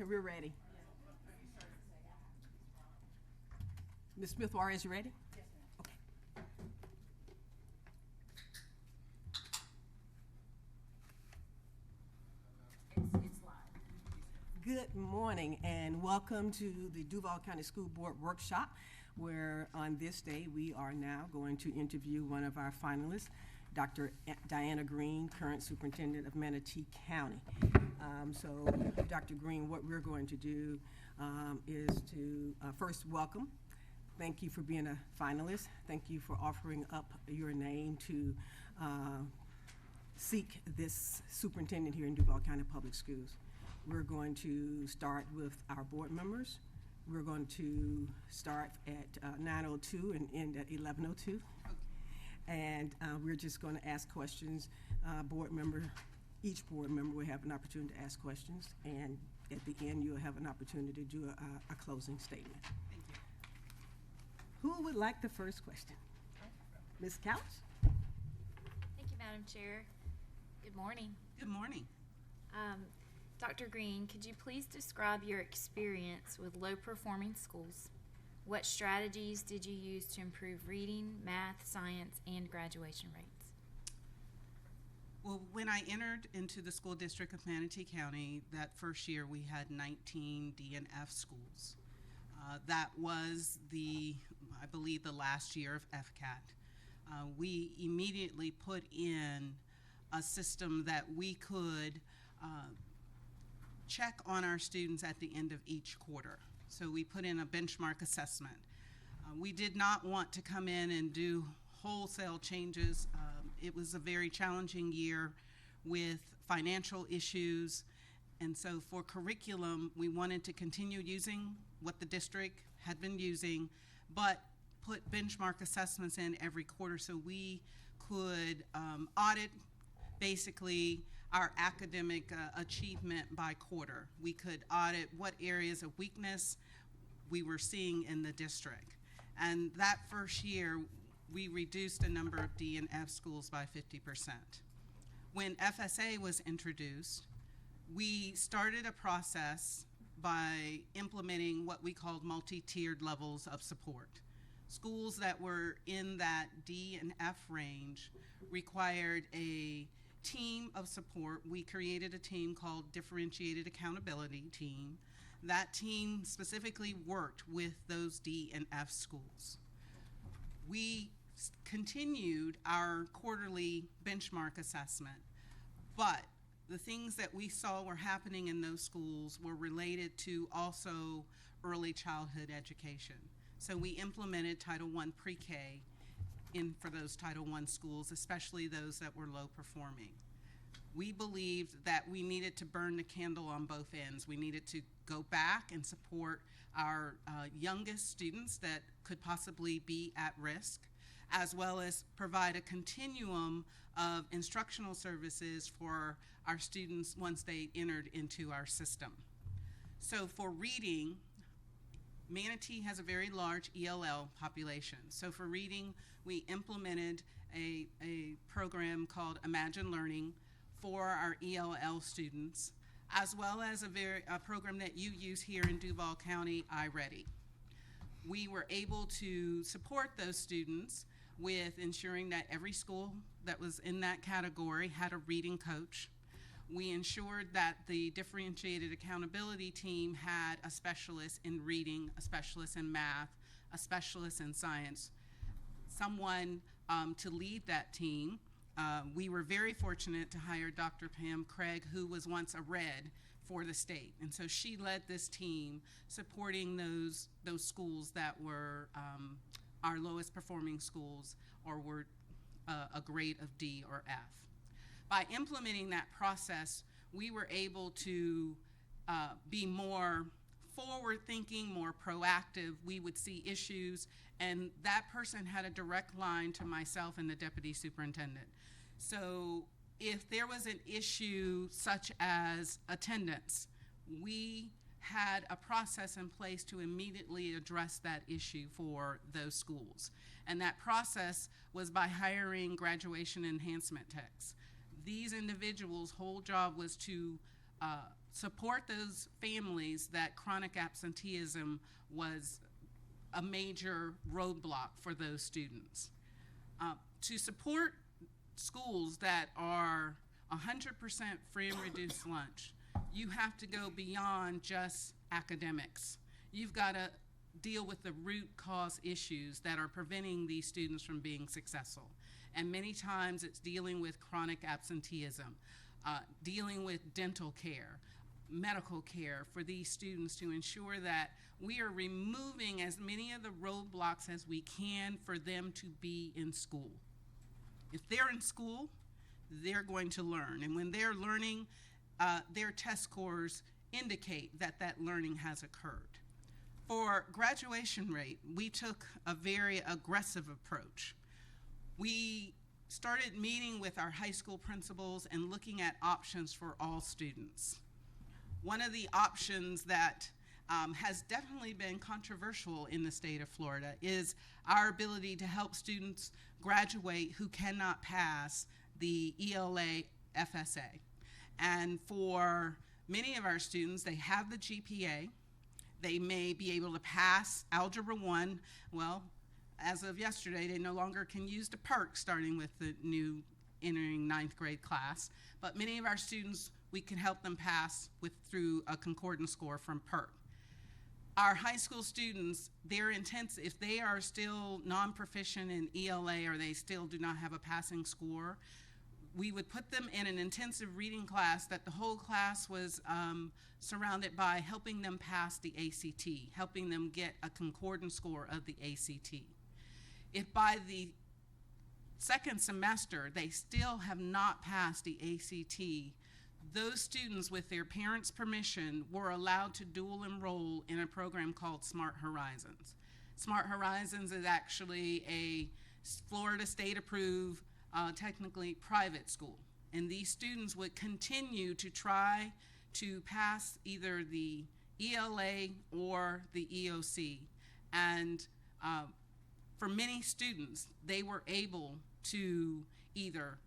We're ready. Ms. Smith Warriors, you ready? Yes, ma'am. Okay. It's live. Good morning and welcome to the Duval County School Board Workshop, where on this day we are now going to interview one of our finalists, Dr. Diana Greene, current Superintendent of Manatee County. So Dr. Greene, what we're going to do is to first welcome. Thank you for being a finalist. Thank you for offering up your name to seek this superintendent here in Duval County Public Schools. We're going to start with our board members. We're going to start at 9:02 and end at 11:02. And we're just going to ask questions. Each board member will have an opportunity to ask questions, and at the end you'll have an opportunity to do a closing statement. Thank you. Who would like the first question? Ms. Couch? Thank you, Madam Chair. Good morning. Good morning. Dr. Greene, could you please describe your experience with low-performing schools? What strategies did you use to improve reading, math, science, and graduation rates? Well, when I entered into the school district of Manatee County, that first year we had 19 D and F schools. That was I believe, the last year of FCAT. We immediately put in a system that we could check on our students at the end of each quarter. So we put in a benchmark assessment. We did not want to come in and do wholesale changes. It was a very challenging year with financial issues. And so for curriculum, we wanted to continue using what the district had been using, but put benchmark assessments in every quarter so we could audit basically our academic achievement by quarter. We could audit what areas of weakness we were seeing in the district. And that first year, we reduced the number of D and F schools by 50%. When FSA was introduced, we started a process by implementing what we called multi-tiered levels of support. Schools that were in that D and F range required a team of support. We created a team called Differentiated Accountability Team. That team specifically worked with those D and F schools. We continued our quarterly benchmark assessment, but the things that we saw were happening in those schools were related to also early childhood education. So we implemented Title I pre-K for those Title I schools, especially those that were low performing. We believed that we needed to burn the candle on both ends. We needed to go back and support our youngest students that could possibly be at risk, as well as provide a continuum of instructional services for our students once they entered into our system. So for reading, Manatee has a very large ELL population. So for reading, we implemented a program called Imagine Learning for our ELL students, as well as a program that you use here in Duval County, iReady. We were able to support those students with ensuring that every school that was in that category had a reading coach. We ensured that the Differentiated Accountability Team had a specialist in reading, a specialist in math, a specialist in science, someone to lead that team. We were very fortunate to hire Dr. Pam Craig, who was once a RED for the state. And so she led this team supporting those schools that were our lowest performing schools or were a grade of D or F. By implementing that process, we were able to be more forward-thinking, more proactive. We would see issues, and that person had a direct line to myself and the deputy superintendent. So if there was an issue such as attendance, we had a process in place to immediately address that issue for those schools. And that process was by hiring graduation enhancement techs. These individuals' whole job was to support those families that chronic absenteeism was a major roadblock for those students. To support schools that are 100% free and reduced lunch, you have to go beyond just academics. You've got to deal with the root cause issues that are preventing these students from being successful. And many times it's dealing with chronic absenteeism, dealing with dental care, medical care for these students to ensure that we are removing as many of the roadblocks as we can for them to be in school. If they're in school, they're going to learn. And when they're learning, their test scores indicate that that learning has occurred. For graduation rate, we took a very aggressive approach. We started meeting with our high school principals and looking at options for all students. One of the options that has definitely been controversial in the state of Florida is our ability to help students graduate who cannot pass the ELA FSA. And for many of our students, they have the GPA. They may be able to pass Algebra 1. Well, as of yesterday, they no longer can use the PERC starting with the new entering 9th grade class. But many of our students, we can help them pass through a concordance score from PERC. Our high school students, if they are still non-proficient in ELA or they still do not have a passing score, we would put them in an intensive reading class that the whole class was surrounded by helping them pass the ACT, helping them get a concordance score of the ACT. If by the second semester they still have not passed the ACT, those students, with their parents' permission, were allowed to dual enroll in a program called Smart Horizons. Smart Horizons is actually a Florida state approved, technically private school. And these students would continue to try to pass either the ELA or the EOC. And for many students, they were able to either,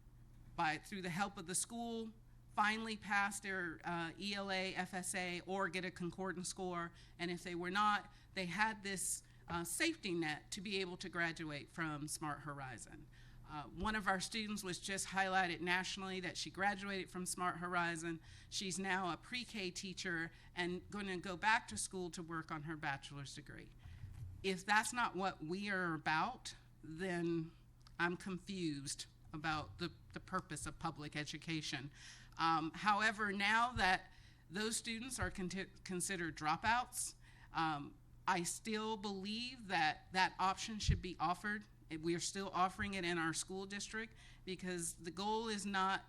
through the help of the school, finally pass their ELA, FSA, or get a concordance score. And if they were not, they had this safety net to be able to graduate from Smart Horizon. One of our students was just highlighted nationally that she graduated from Smart Horizon. She's now a pre-K teacher and going to go back to school to work on her bachelor's degree. If that's not what we are about, then I'm confused about the purpose of public education. However, now that those students are considered dropouts, I still believe that that option should be offered. We are still offering it in our school district because the goal is not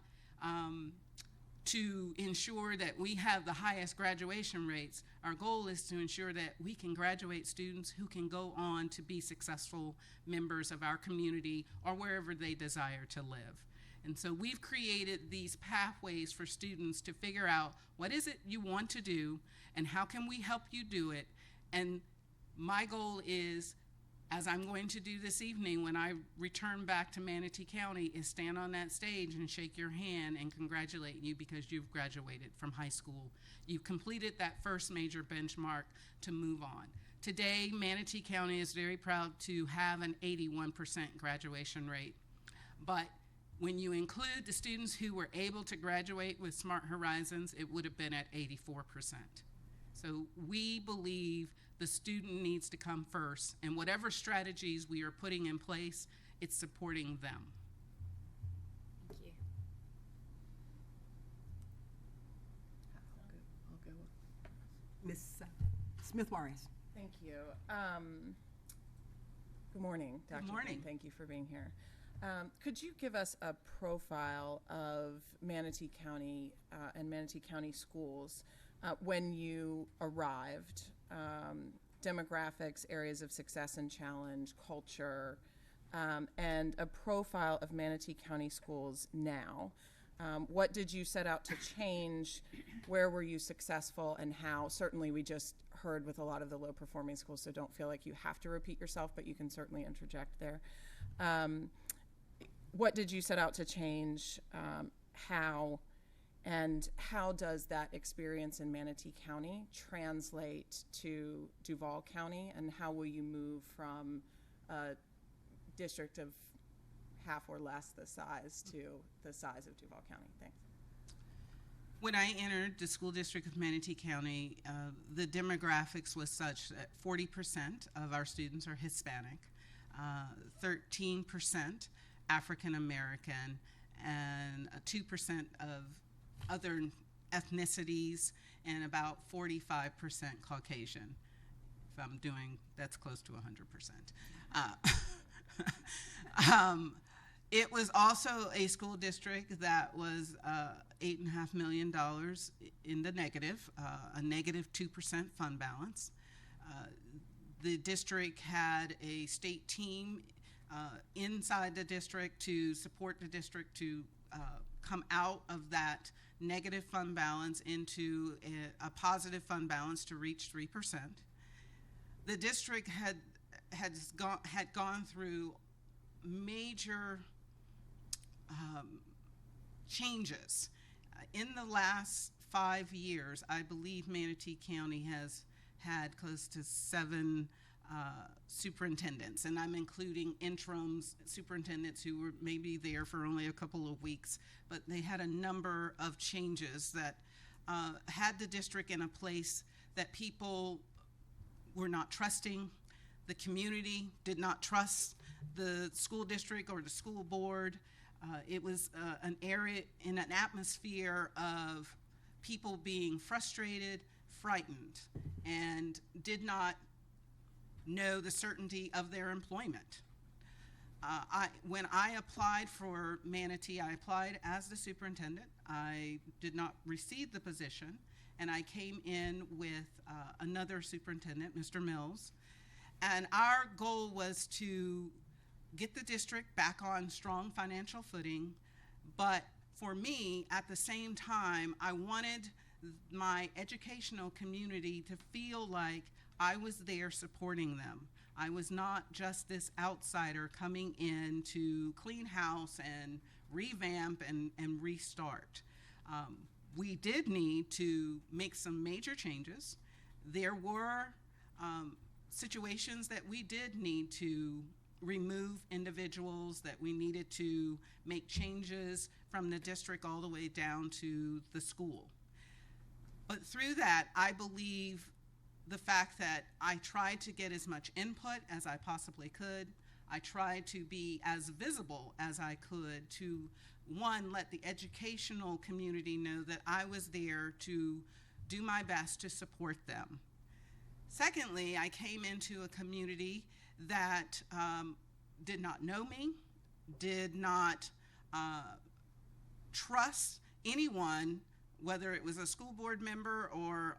to ensure that we have the highest graduation rates. Our goal is to ensure that we can graduate students who can go on to be successful members of our community or wherever they desire to live. And so we've created these pathways for students to figure out what is it you want to do and how can we help you do it. And my goal is, as I'm going to do this evening when I return back to Manatee County, is stand on that stage and shake your hand and congratulate you because you've graduated from high school. You've completed that first major benchmark to move on. Today, Manatee County is very proud to have an 81% graduation rate. But when you include the students who were able to graduate with Smart Horizons, it would have been at 84%. So we believe the student needs to come first, and whatever strategies we are putting in place, it's supporting them. Thank you. I'll go. Ms. Smith-Juarez. Thank you. Good morning, Dr. Good morning. Greene. Thank you for being here. Could you give us a profile of Manatee County and Manatee County schools when you arrived? Demographics, areas of success and challenge, culture, and a profile of Manatee County schools now. What did you set out to change? Where were you successful and how? Certainly we just heard with a lot of the low-performing schools, so don't feel like you have to repeat yourself, but you can certainly interject there. What did you set out to change, how, And how does that experience in Manatee County translate to Duval County, and how will you move from a district of half or less the size to the size of Duval County? Thanks. When I entered the school district of Manatee County, the demographics was such that 40% of our students are Hispanic, 13% African American, and 2% of other ethnicities, and about 45% Caucasian. If I'm doing, that's close to 100%. It was also a school district that was $8.5 million in the negative, a negative 2% fund balance. The district had a state team inside the district to support the district to come out of that negative fund balance into a positive fund balance to reach 3%. The district had gone through major changes. In the last 5 years, I believe Manatee County has had close to 7 superintendents, and I'm including interim superintendents who were maybe there for only a couple of weeks, but they had a number of changes that had the district in a place that people were not trusting. The community did not trust the school district or the school board. It was an area in an atmosphere of people being frustrated, frightened, and did not know the certainty of their employment. When I applied for Manatee, I applied as the superintendent. I did not receive the position, and I came in with another superintendent, Mr. Mills, and our goal was to get the district back on strong financial footing, but for me, at the same time, I wanted my educational community to feel like I was there supporting them. I was not just this outsider coming in to clean house and revamp and restart. We did need to make some major changes. There were situations that we did need to remove individuals, that we needed to make changes from the district all the way down to the school. But through that, I believe the fact that I tried to get as much input as I possibly could. I tried to be as visible as I could to, one, let the educational community know that I was there to do my best to support them. Secondly, I came into a community that did not know me, did not trust anyone, whether it was a school board member or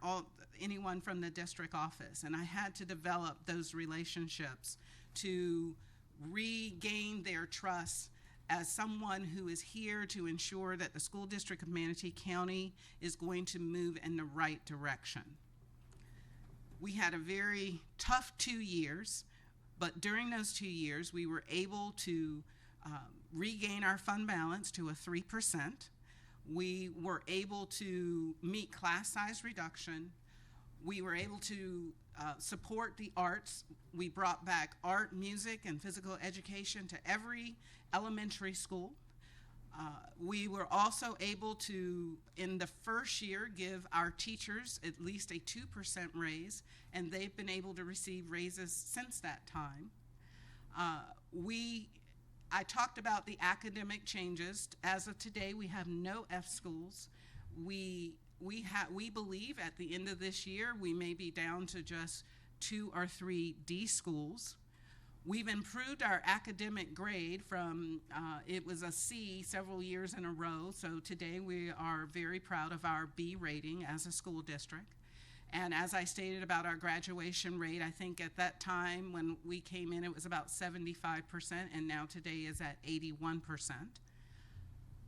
anyone from the district office. And I had to develop those relationships to regain their trust as someone who is here to ensure that the school district of Manatee County is going to move in the right direction. We had a very tough 2 years, but during those 2 years, we were able to regain our fund balance to a 3%. We were able to meet class size reduction. We were able to support the arts. We brought back art, music, and physical education to every elementary school. We were also able to, in the first year, give our teachers at least a 2% raise, and they've been able to receive raises since that time. I talked about the academic changes. As of today, we have no F schools. We believe at the end of this year, we may be down to just 2 or 3 D schools. We've improved our academic grade from, it was a C several years in a row, so today we are very proud of our B rating as a school district. And as I stated about our graduation rate, I think at that time when we came in, it was about 75%, and now today is at 81%.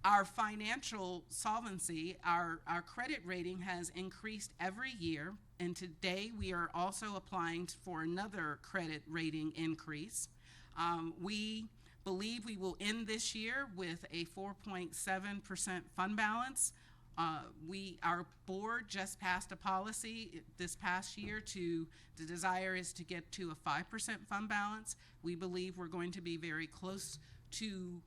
Our financial solvency, our credit rating has increased every year, and today we are also applying for another credit rating increase. We believe we will end this year with a 4.7% fund balance Our board just passed a policy this past year the desire is to get to a 5% fund balance. We believe we're going to be very close to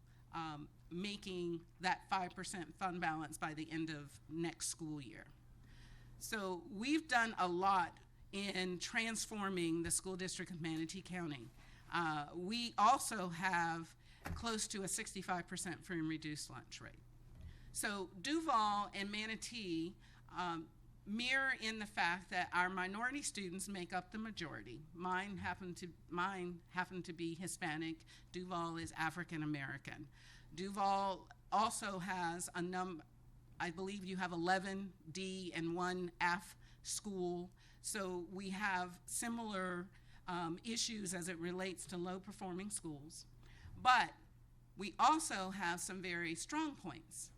making that 5% fund balance by the end of next school year. So we've done a lot in transforming the school district of Manatee County. We also have close to a 65% free and reduced lunch rate. So Duval and Manatee mirror in the fact that our minority students make up the majority. Mine happen to be Hispanic. Duval is African American. Duval also has I believe you have 11 D and 1 F school. So we have similar issues as it relates to low performing schools. But we also have some very strong points.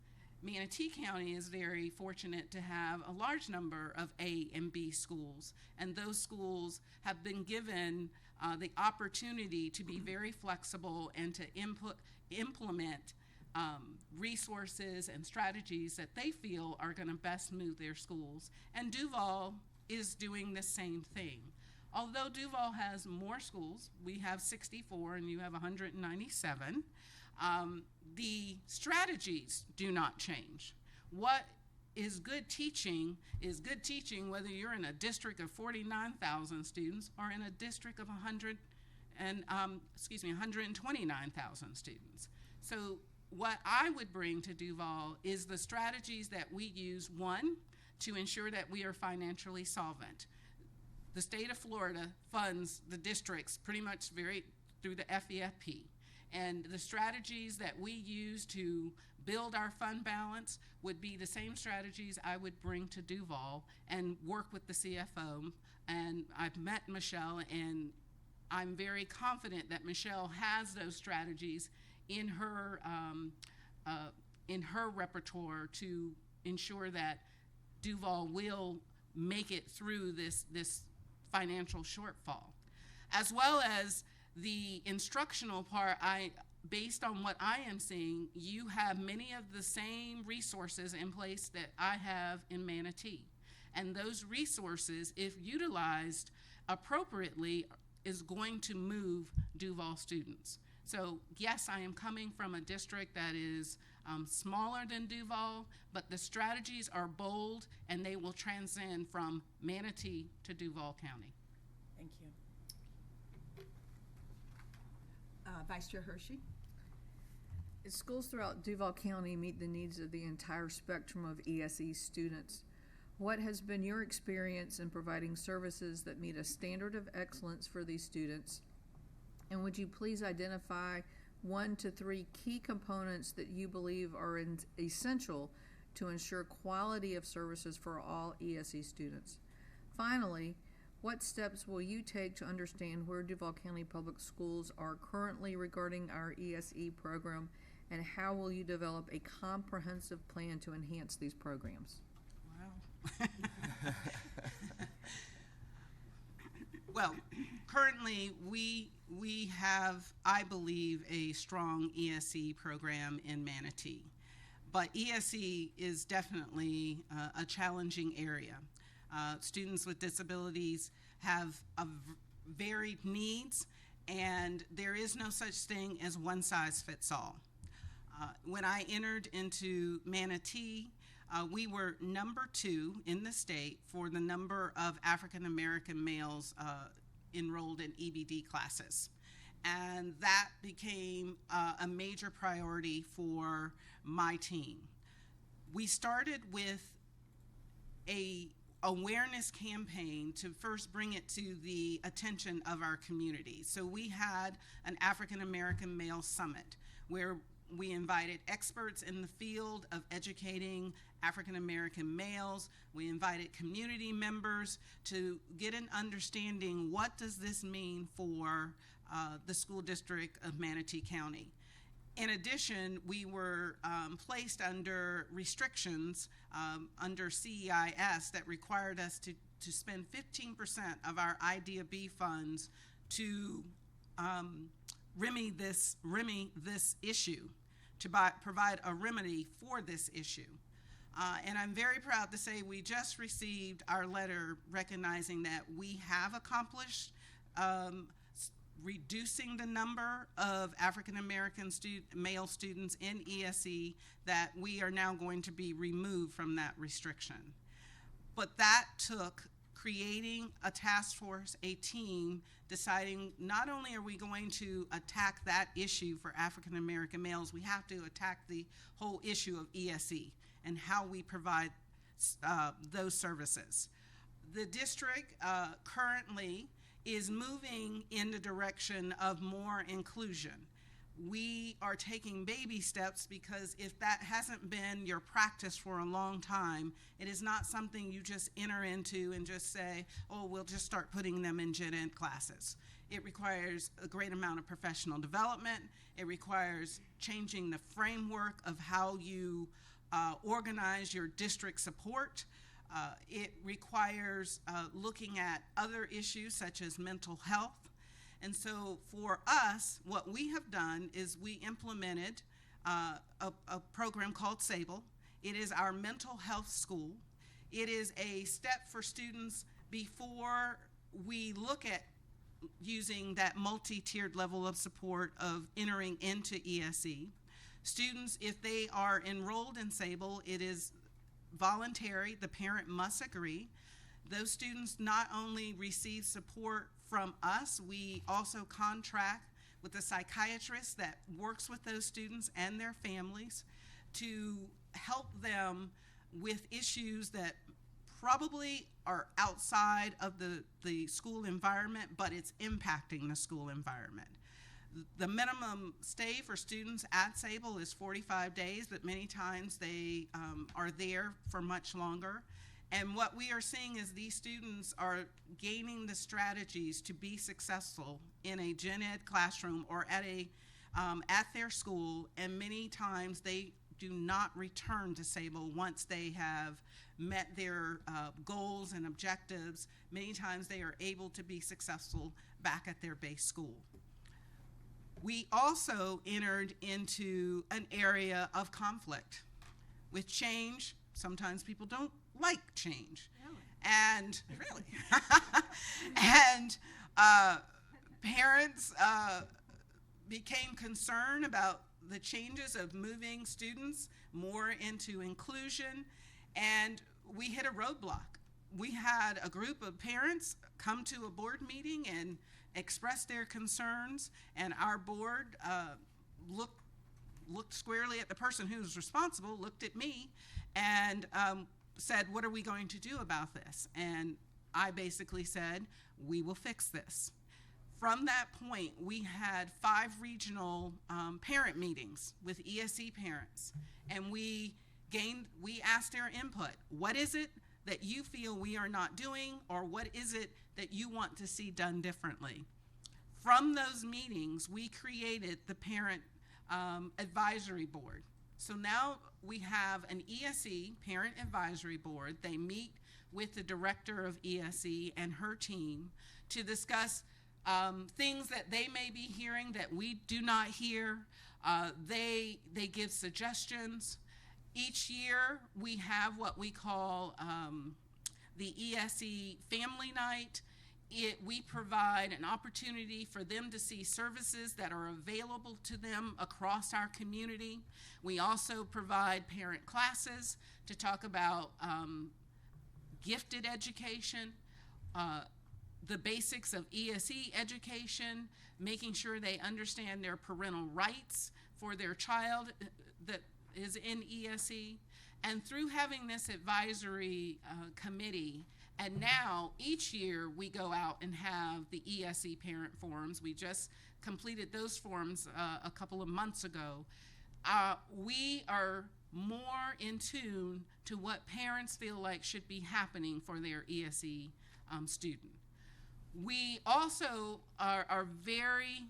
Manatee County is very fortunate to have a large number of A and B schools, and those schools have been given the opportunity to be very flexible and to implement resources and strategies that they feel are going to best move their schools. And Duval is doing the same thing. Although Duval has more schools, we have 64 and you have 197, the strategies do not change. What is good teaching whether you're in a district of 49,000 students or in a district of 129,000 students. So what I would bring to Duval is the strategies that we use, one, to ensure that we are financially solvent. The state of Florida funds the districts pretty much through the FEFP. And the strategies that we use to build our fund balance would be the same strategies I would bring to Duval and work with the CFO. And I've met Michelle, and I'm very confident that Michelle has those strategies in her repertoire to ensure that Duval will make it through this financial shortfall. As well as the instructional part, based on what I am seeing, you have many of the same resources in place that I have in Manatee. And those resources, if utilized appropriately, is going to move Duval students. So yes, I am coming from a district that is smaller than Duval, but the strategies are bold and they will transcend from Manatee to Duval County. Thank you. Vice Chair Hershey? Schools throughout Duval County meet the needs of the entire spectrum of ESE students. What has been your experience in providing services that meet a standard of excellence for these students? And would you please identify 1 to 3 key components that you believe are essential to ensure quality of services for all ESE students? Finally, what steps will you take to understand where Duval County Public Schools are currently regarding our ESE program, and how will you develop a comprehensive plan to enhance these programs? Wow. Well, currently we have, I believe, a strong ESE program in Manatee, but ESE is definitely a challenging area. Students with disabilities have varied needs, and there is no such thing as one size fits all. When I entered into Manatee, we were number 2 in the state for the number of African American males enrolled in EBD classes. And that became a major priority for my team. We started with a awareness campaign to first bring it to the attention of our community. So we had an African American Male Summit where we invited experts in the field of educating African American males. We invited community members to get an understanding, what does this mean for the school district of Manatee County. In addition, we were placed under restrictions under CEIS that required us to spend 15% of our IDEA-B funds to remedy this issue, to provide a remedy for this issue. And I'm very proud to say we just received our letter recognizing that we have accomplished reducing the number of African American male students in ESE, that we are now going to be removed from that restriction. But that took creating a task force, a team, deciding not only are we going to attack that issue for African American males, we have to attack the whole issue of ESE and how we provide those services. The district currently is moving in the direction of more inclusion. We are taking baby steps because if that hasn't been your practice for a long time, it is not something you just enter into and just say, oh, we'll just start putting them in gen ed classes. It requires a great amount of professional development. It requires changing the framework of how you organize your district support. It requires looking at other issues such as mental health. And so for us, what we have done is we implemented a program called SABLE. It is our mental health school. It is a step for students before we look at using that multi-tiered level of support of entering into ESE. Students, if they are enrolled in SABLE, it is voluntary. The parent must agree. Those students not only receive support from us, we also contract with a psychiatrist that works with those students and their families to help them with issues that probably are outside of the school environment, but it's impacting the school environment. The minimum stay for students at SABLE is 45 days, but many times they are there for much longer. And what we are seeing is these students are gaining the strategies to be successful in a gen ed classroom or at their school, and many times they do not return to SABLE once they have met their goals and objectives. Many times they are able to be successful back at their base school. We also entered into an area of conflict. With change, sometimes people don't like change. And really, and parents became concerned about the changes of moving students more into inclusion, and we hit a roadblock. We had a group of parents come to a board meeting and express their concerns, and our board looked squarely at the person who was responsible, looked at me, and said, what are we going to do about this? And I basically said, we will fix this. From that point, we had 5 regional parent meetings with ESE parents, and we asked their input. What is it that you feel we are not doing, or what is it that you want to see done differently? From those meetings, we created the parent advisory board. So now we have an ESE parent advisory board. They meet with the director of ESE and her team to discuss things that they may be hearing that we do not hear. They give suggestions. Each year we have what we call the ESE Family Night. We provide an opportunity for them to see services that are available to them across our community. We also provide parent classes to talk about gifted education, the basics of ESE education, making sure they understand their parental rights for their child that is in ESE. And through having this advisory committee, and now each year we go out and have the ESE parent forums. We just completed those forums a couple of months ago. We are more in tune to what parents feel like should be happening for their ESE student. We also are very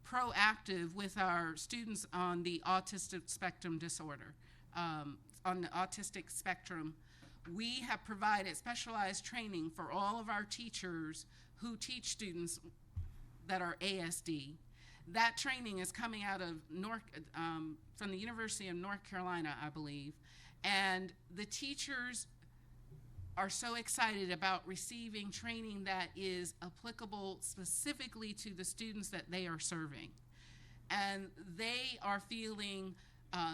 proactive with our students on the autistic spectrum disorder. On the autistic spectrum, we have provided specialized training for all of our teachers who teach students that are ASD. That training is coming out of from the University of North Carolina, I believe, And the teachers are so excited about receiving training that is applicable specifically to the students that they are serving. And they are feeling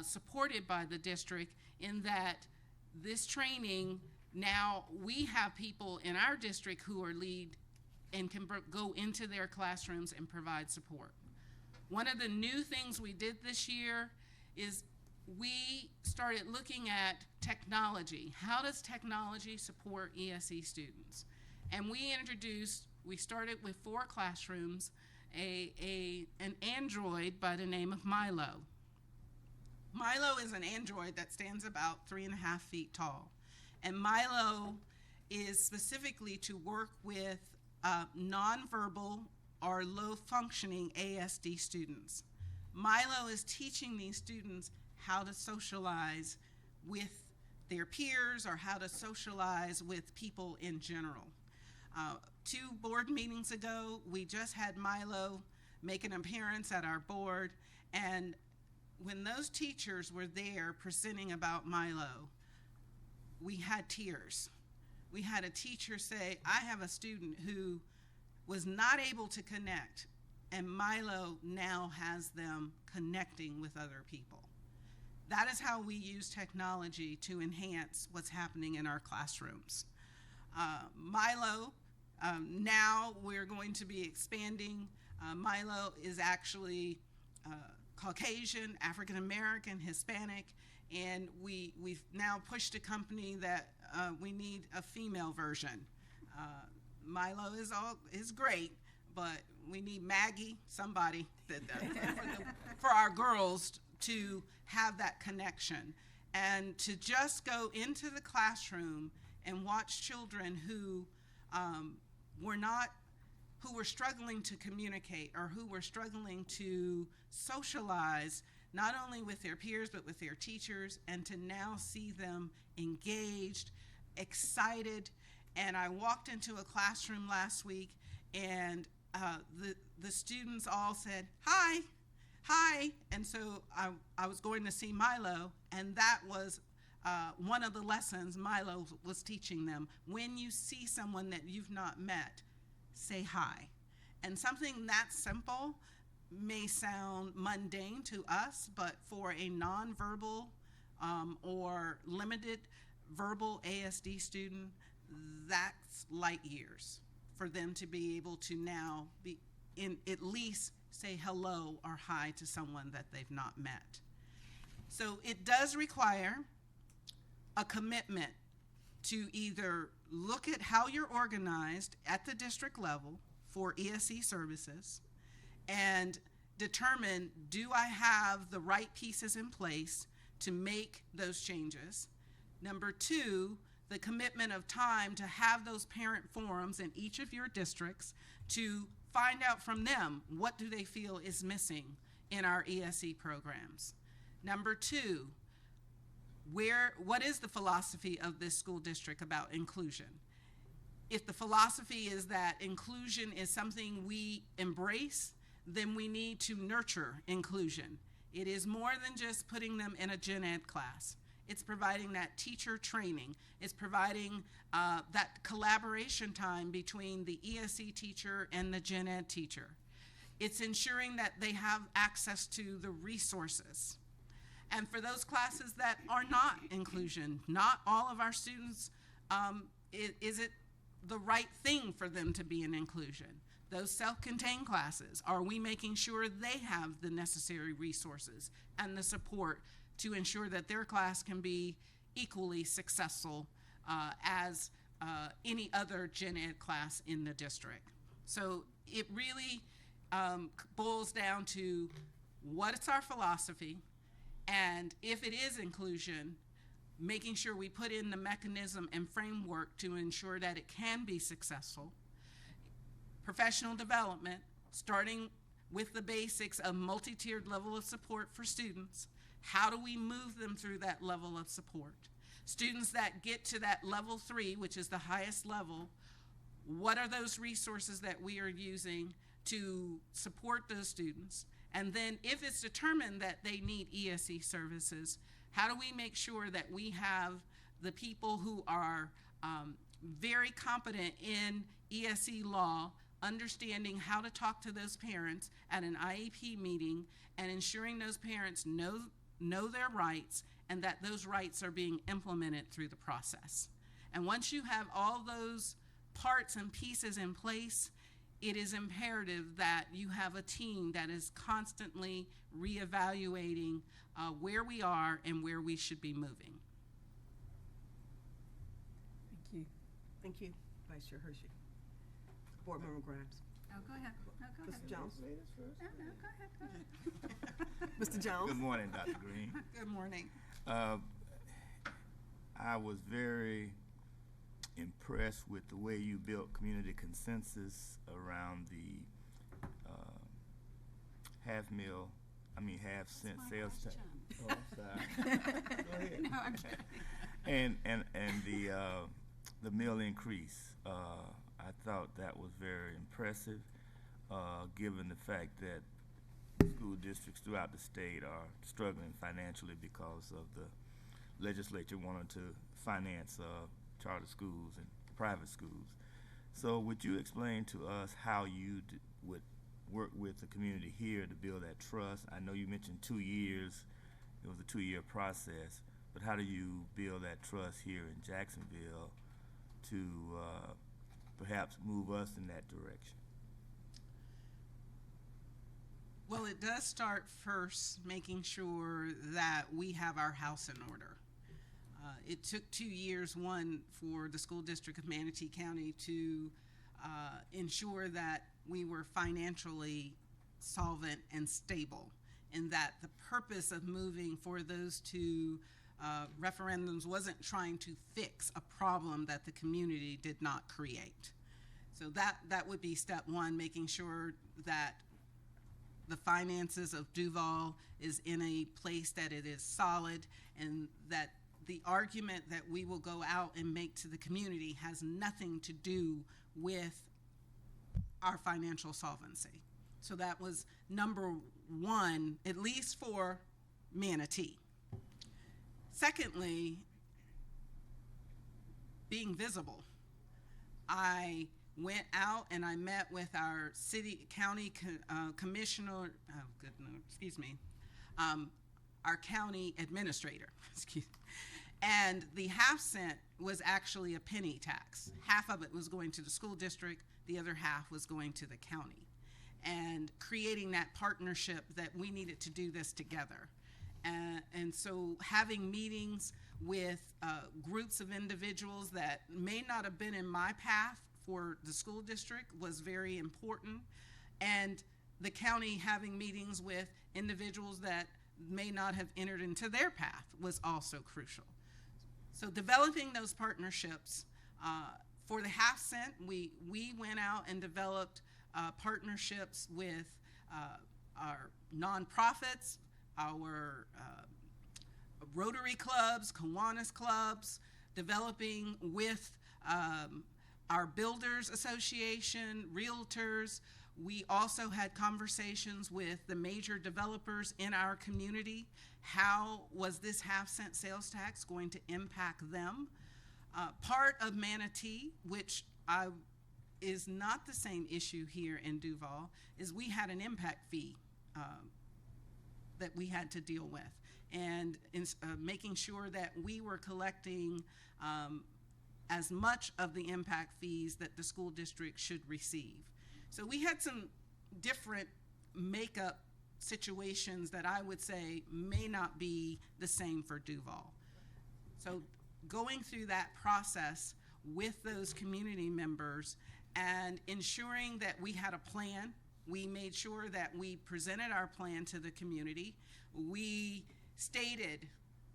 supported by the district in that this training, now we have people in our district who are lead and can go into their classrooms and provide support. One of the new things we did this year is we started looking at technology. How does technology support ESE students? And we started with 4 classrooms, an Android by the name of Milo. Milo is an Android that stands about 3.5 feet tall. And Milo is specifically to work with nonverbal or low-functioning ASD students. Milo is teaching these students how to socialize with their peers or how to socialize with people in general. 2 board meetings ago, we just had Milo make an appearance at our board, and when those teachers were there presenting about Milo, we had tears. We had a teacher say, I have a student who was not able to connect, and Milo now has them connecting with other people. That is how we use technology to enhance what's happening in our classrooms. Milo, now we're going to be expanding. Milo is actually Caucasian, African American, Hispanic, and we've now pushed a company that we need a female version. Milo is great, but we need Maggie, somebody for our girls to have that connection, and to just go into the classroom and watch children who were struggling to communicate or who were struggling to socialize, not only with their peers but with their teachers, and to now see them engaged, excited. And I walked into a classroom last week, and the students all said, hi, and so I was going to see Milo, and that was one of the lessons Milo was teaching them. When you see someone that you've not met, say hi. And something that simple may sound mundane to us, but for a nonverbal or limited verbal ASD student, that's light years for them to be able to now be in at least say hello or hi to someone that they've not met. So it does require a commitment to either look at how you're organized at the district level for ESE services and determine, do I have the right pieces in place to make those changes? Number 2, the commitment of time to have those parent forums in each of your districts to find out from them, what do they feel is missing in our ESE programs? Number 2, what is the philosophy of this school district about inclusion? If the philosophy is that inclusion is something we embrace, then we need to nurture inclusion. It is more than just putting them in a gen ed class. It's providing that teacher training. It's providing that collaboration time between the ESE teacher and the gen ed teacher. It's ensuring that they have access to the resources. And for those classes that are not inclusion, not all of our students, is it the right thing for them to be in inclusion? Those self-contained classes, are we making sure they have the necessary resources and the support to ensure that their class can be equally successful as any other gen ed class in the district? So it really boils down to what's our philosophy, and if it is inclusion, making sure we put in the mechanism and framework to ensure that it can be successful. Professional development, starting with the basics of multi-tiered level of support for students. How do we move them through that level of support? Students that get to that level 3, which is the highest level, what are those resources that we are using to support those students? And then if it's determined that they need ESE services, How do we make sure that we have the people who are very competent in ESE law, understanding how to talk to those parents at an IEP meeting, and ensuring those parents know their rights and that those rights are being implemented through the process. And once you have all those parts and pieces in place, it is imperative that you have a team that is constantly reevaluating where we are and where we should be moving. Thank you. Thank you, Vice Chair Hershey. Board Member Grimes. Oh, go ahead. No, go Mr. Jones. No, go ahead. Mr. Jones. Good morning, Dr. Greene. Good morning. I was very impressed with the way you built community consensus around the half-cent sales tax. Oh, I'm sorry. Go ahead. No, I'm kidding. And the meal increase. I thought that was very impressive, given the fact that school districts throughout the state are struggling financially because of the legislature wanting to finance charter schools and private schools. So would you explain to us how you would work with the community here to build that trust? I know you mentioned 2 years. It was a 2-year process. But how do you build that trust here in Jacksonville to perhaps move us in that direction? Well, it does start first making sure that we have our house in order. It took 2 years, one, for the school district of Manatee County to ensure that we were financially solvent and stable, and that the purpose of moving for those two referendums wasn't trying to fix a problem that the community did not create. So that would be step one, making sure that the finances of Duval is in a place that it is solid, and that the argument that we will go out and make to the community has nothing to do with our financial solvency. So that was number one, at least for Manatee. Secondly, being visible. I went out and I met with our county commissioner, our county administrator, and the half cent was actually a penny tax. Half of it was going to the school district, the other half was going to the county. And creating that partnership that we needed to do this together. And so having meetings with groups of individuals that may not have been in my path for the school district was very important. And the county having meetings with individuals that may not have entered into their path was also crucial. So developing those partnerships, for the half cent, we went out and developed partnerships with our nonprofits, our Rotary clubs, Kiwanis clubs, developing with our Builders Association, realtors. We also had conversations with the major developers in our community. How was this half-cent sales tax going to impact them? Part of Manatee, which is not the same issue here in Duval, is we had an impact fee that we had to deal with, and making sure that we were collecting as much of the impact fees that the school district should receive. So we had some different makeup situations that I would say may not be the same for Duval. So going through that process with those community members and ensuring that we had a plan. We made sure that we presented our plan to the community. We stated,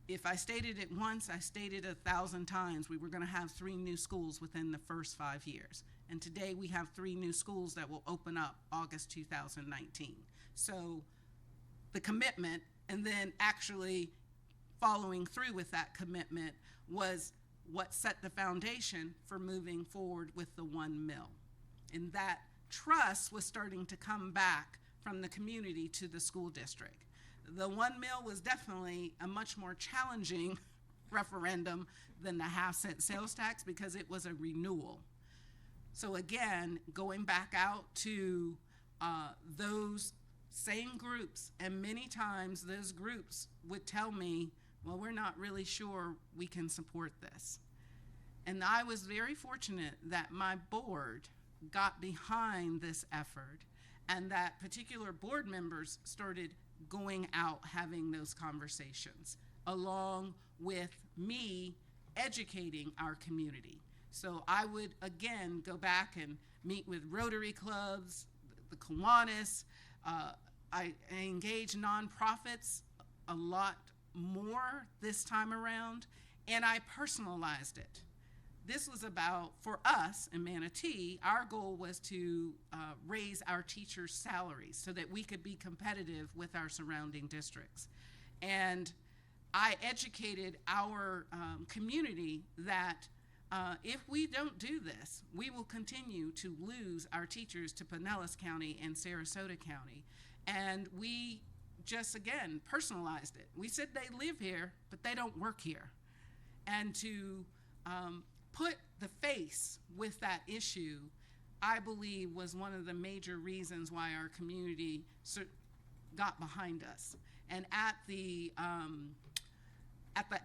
if I stated it once, I stated 1,000 times, we were going to have 3 new schools within the first 5 years. And today we have 3 new schools that will open up August 2019. So the commitment, and then actually following through with that commitment, was what set the foundation for moving forward with the 1 mill. And that trust was starting to come back from the community to the school district. the 1 mil was definitely a much more challenging referendum than the half-cent sales tax because it was a renewal. So again, going back out to those same groups, and many times those groups would tell me, well, we're not really sure we can support this. And I was very fortunate that my board got behind this effort and that particular board members started going out having those conversations along with me educating our community. So I would again go back and meet with Rotary clubs, the Kiwanis. I engage nonprofits a lot more this time around, and I personalized it. This was about, for us in Manatee, our goal was to raise our teachers' salaries so that we could be competitive with our surrounding districts. And I educated our community that if we don't do this, we will continue to lose our teachers to Pinellas County and Sarasota County. And we just, again, personalized it. We said they live here, but they don't work here. And to put the face with that issue, I believe was one of the major reasons why our community got behind us. And at the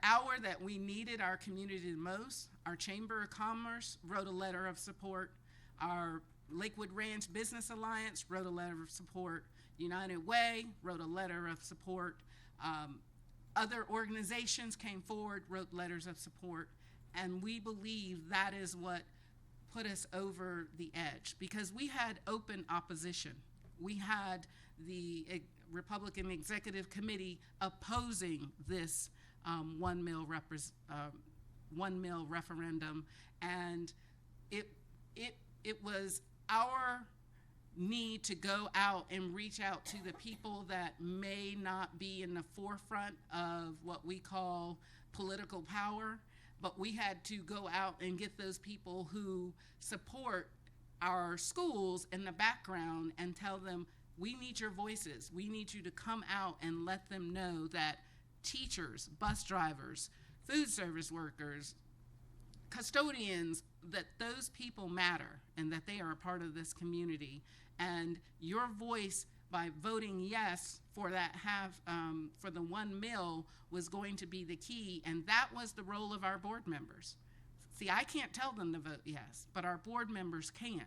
hour that we needed our community the most, our Chamber of Commerce wrote a letter of support. Our Lakewood Ranch Business Alliance wrote a letter of support. United Way wrote a letter of support. Other organizations came forward, wrote letters of support. And we believe that is what put us over the edge because we had open opposition. We had the Republican Executive Committee opposing this 1 mil referendum, and it was our need to go out and reach out to the people that may not be in the forefront of what we call political power, but we had to go out and get those people who support our schools in the background and tell them, we need your voices. We need you to come out and let them know that teachers, bus drivers, food service workers, custodians, that those people matter and that they are a part of this community. And your voice by voting yes for that for the 1 mil was going to be the key, and that was the role of our board members. See, I can't tell them to vote yes, but our board members can,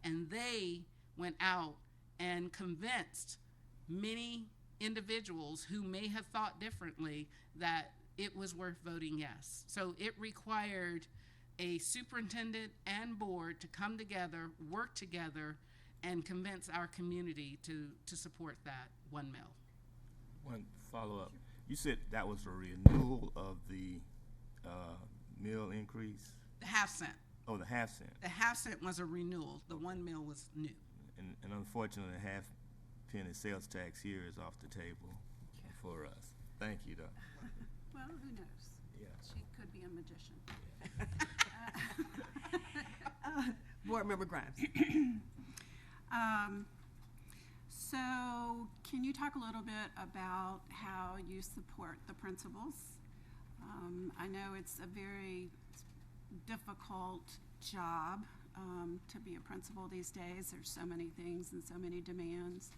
and they went out and convinced many individuals who may have thought differently that it was worth voting yes. So it required a superintendent and board to come together, work together, and convince our community to support that 1 mil. One follow-up. You said that was a renewal of the meal increase? The half-cent. Oh, the half-cent. The half-cent was a renewal. The 1 mil was new. And unfortunately, the half-penny sales tax here is off the table for us. Thank you, Doc. Well, who knows? Yeah. She could be a magician. Board Member Grimes. So can you talk a little bit about how you support the principals? I know it's a very difficult job to be a principal these days. There's so many things and so many demands.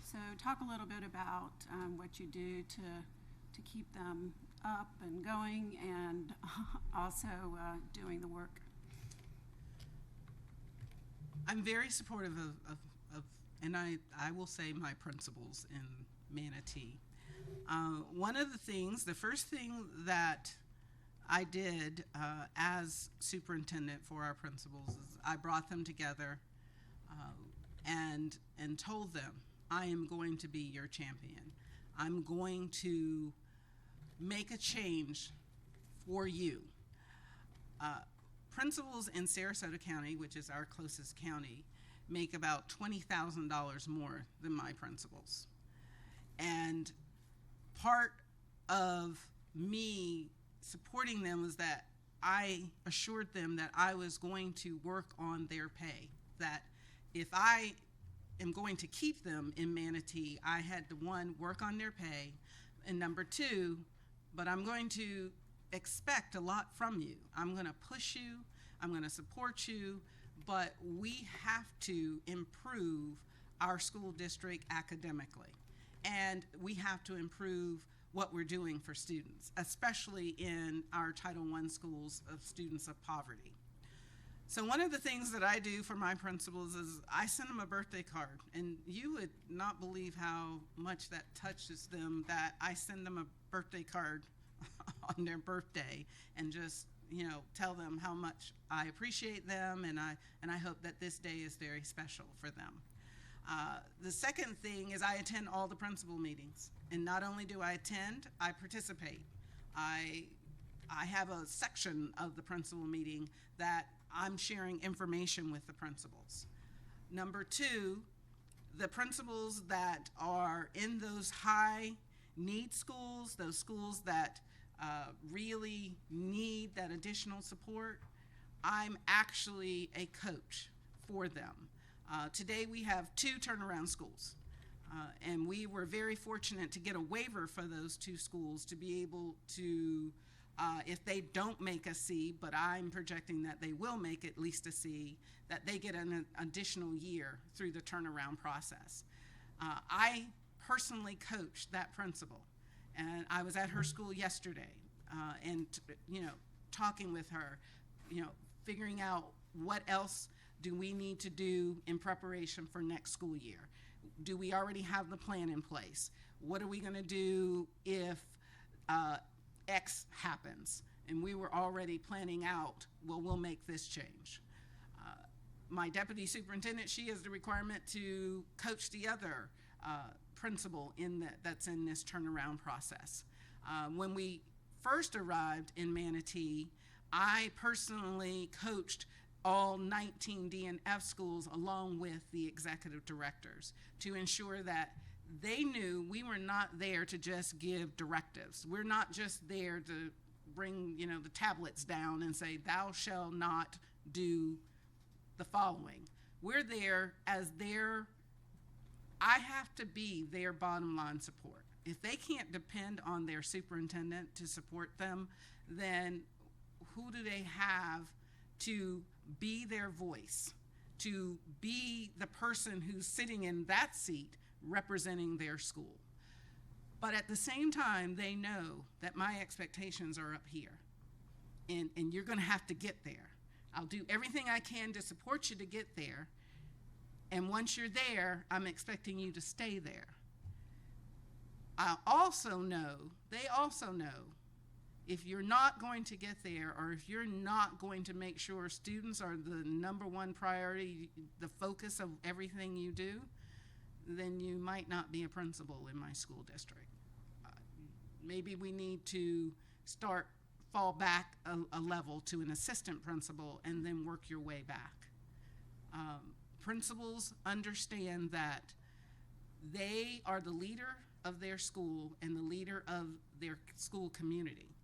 So talk a little bit about what you do to keep them up and going and also doing the work. I'm very supportive of and I will say my principals in Manatee. One of the things, the first thing that I did as superintendent for our principals is I brought them together and told them, I am going to be your champion. I'm going to make a change for you. Principals in Sarasota County, which is our closest county, make about $20,000 more than my principals. And part of me supporting them was that I assured them that I was going to work on their pay, that if I am going to keep them in Manatee, I had to, one, work on their pay, and number two, but I'm going to expect a lot from you. I'm going to push you, I'm going to support you, but we have to improve our school district academically. And we have to improve what we're doing for students, especially in our Title I schools of students of poverty. So one of the things that I do for my principals is I send them a birthday card, and you would not believe how much that touches them that I send them a birthday card on their birthday and just, tell them how much I appreciate them, and I hope that this day is very special for them. The second thing is I attend all the principal meetings, and not only do I attend, I participate. I have a section of the principal meeting that I'm sharing information with the principals. Number two, the principals that are in those high need schools, those schools that really need that additional support, I'm actually a coach for them. Today we have 2 turnaround schools, and we were very fortunate to get a waiver for those 2 schools to be able to, if they don't make a C, but I'm projecting that they will make at least a C, that they get an additional year through the turnaround process. I personally coached that principal, and I was at her school yesterday, and talking with her, figuring out what else do we need to do in preparation for next school year. Do we already have the plan in place? What are we going to do if X happens? And we were already planning out, well, we'll make this change. My deputy superintendent, she has the requirement to coach the other principal that's in this turnaround process. When we first arrived in Manatee, I personally coached all 19 D and F schools along with the executive directors to ensure that they knew we were not there to just give directives. We're not just there to bring, the tablets down and say, thou shalt not do the following. We're there as I have to be their bottom line support. If they can't depend on their superintendent to support them, then who do they have to be their voice, to be the person who's sitting in that seat representing their school? But at the same time, they know that my expectations are up here, and you're going to have to get there. I'll do everything I can to support you to get there, and once you're there, I'm expecting you to stay there. They also know if you're not going to get there, or if you're not going to make sure students are the number one priority, the focus of everything you do, then you might not be a principal in my school district. Maybe we need to fall back a level to an assistant principal and then work your way back. Principals understand that they are the leader of their school and the leader of their school community,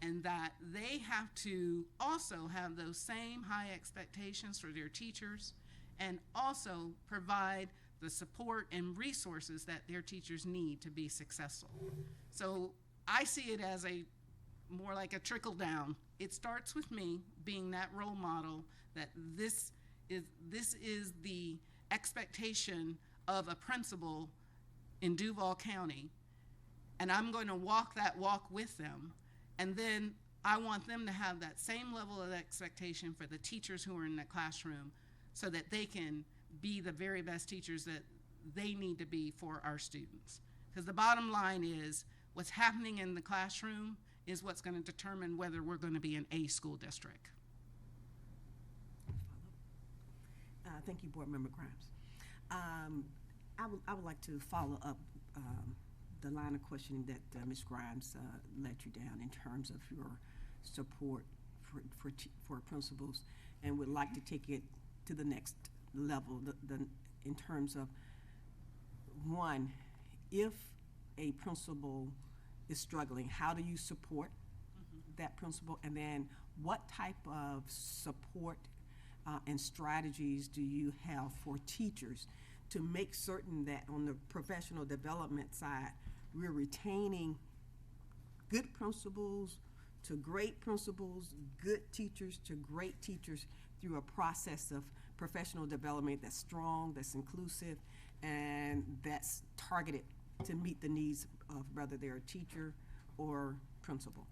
and that they have to also have those same high expectations for their teachers and also provide the support and resources that their teachers need to be successful. So I see it as more like a trickle down. It starts with me being that role model, that this is the expectation of a principal in Duval County, and I'm going to walk that walk with them. And then I want them to have that same level of expectation for the teachers who are in the classroom so that they can be the very best teachers that they need to be for our students. Because the bottom line is what's happening in the classroom is what's going to determine whether we're going to be an A school district. Thank you, Board Member Grimes. I would like to follow up the line of questioning that Ms. Grimes led you down in terms of your support for principals, and would like to take it to the next level in terms of, one, if a principal is struggling, how do you support that principal? And then what type of support and strategies do you have for teachers to make certain that on the professional development side, we're retaining good principals to great principals, good teachers to great teachers through a process of professional development that's strong, that's inclusive, and that's targeted to meet the needs of whether they're a teacher or principal.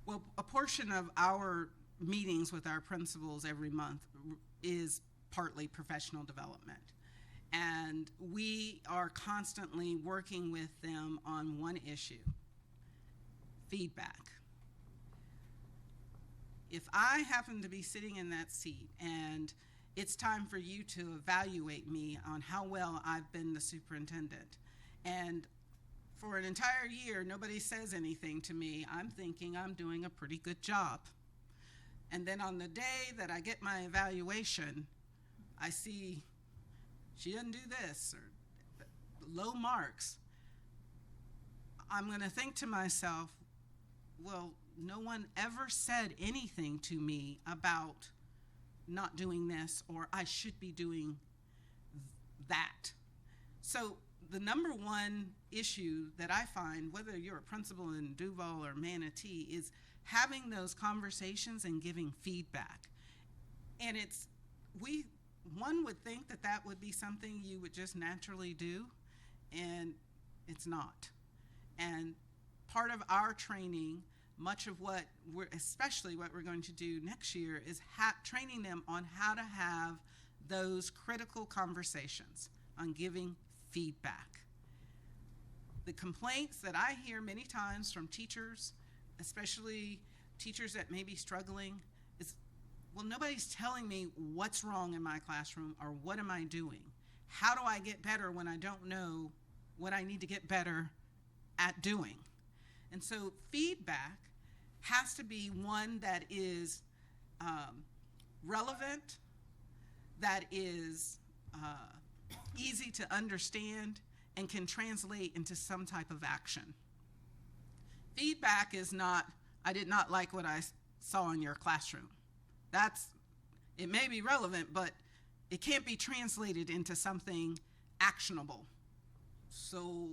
Well, a portion of our meetings with our principals every month is partly professional development. And we are constantly working with them on one issue: feedback. If I happen to be sitting in that seat and it's time for you to evaluate me on how well I've been the superintendent, and for an entire year nobody says anything to me, I'm thinking I'm doing a pretty good job. And then on the day that I get my evaluation, I see she doesn't do this, or low marks. I'm going to think to myself, well, no one ever said anything to me about not doing this, or I should be doing that. So the number one issue that I find, whether you're a principal in Duval or Manatee, is having those conversations and giving feedback. And one would think that that would be something you would just naturally do, and it's not. And part of our training, much of what especially what we're going to do next year, is training them on how to have those critical conversations on giving feedback. The complaints that I hear many times from teachers, especially teachers that may be struggling, is, well, nobody's telling me what's wrong in my classroom, or what am I doing? How do I get better when I don't know what I need to get better at doing? And so feedback has to be one that is relevant, that is easy to understand, and can translate into some type of action. Feedback is not, I did not like what I saw in your classroom. It may be relevant, but it can't be translated into something actionable. So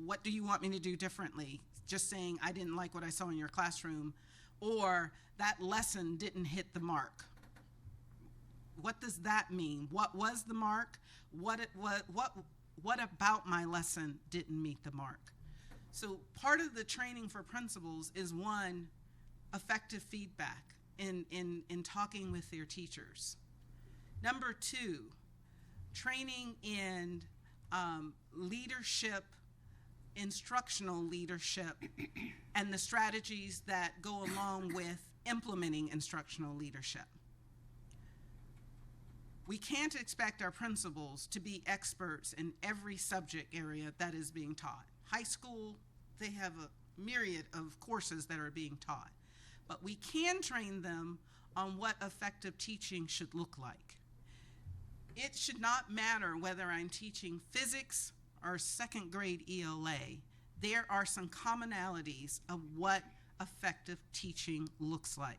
what do you want me to do differently? Just saying, I didn't like what I saw in your classroom, or that lesson didn't hit the mark. What does that mean? What was the mark? What about my lesson didn't meet the mark? So part of the training for principals is, one, effective feedback in talking with their teachers. Number two, training in leadership, instructional leadership, and the strategies that go along with implementing instructional leadership. We can't expect our principals to be experts in every subject area that is being taught. High school, they have a myriad of courses that are being taught, but we can train them on what effective teaching should look like. It should not matter whether I'm teaching physics or second grade ELA. There are some commonalities of what effective teaching looks like.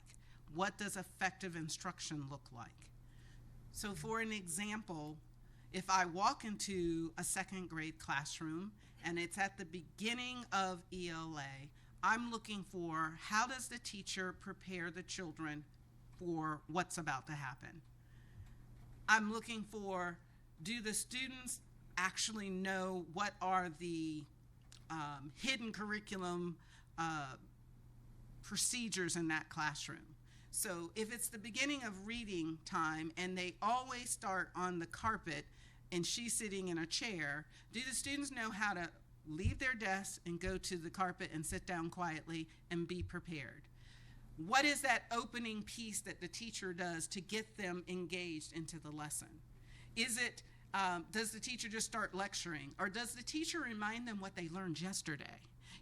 What does effective instruction look like? So for an example, if I walk into a second grade classroom and it's at the beginning of ELA, I'm looking for, how does the teacher prepare the children for what's about to happen? I'm looking for, do the students actually know what are the hidden curriculum procedures in that classroom? So if it's the beginning of reading time and they always start on the carpet and she's sitting in a chair, do the students know how to leave their desks and go to the carpet and sit down quietly and be prepared? What is that opening piece that the teacher does to get them engaged into the lesson? Is it, does the teacher just start lecturing, or does the teacher remind them what they learned yesterday?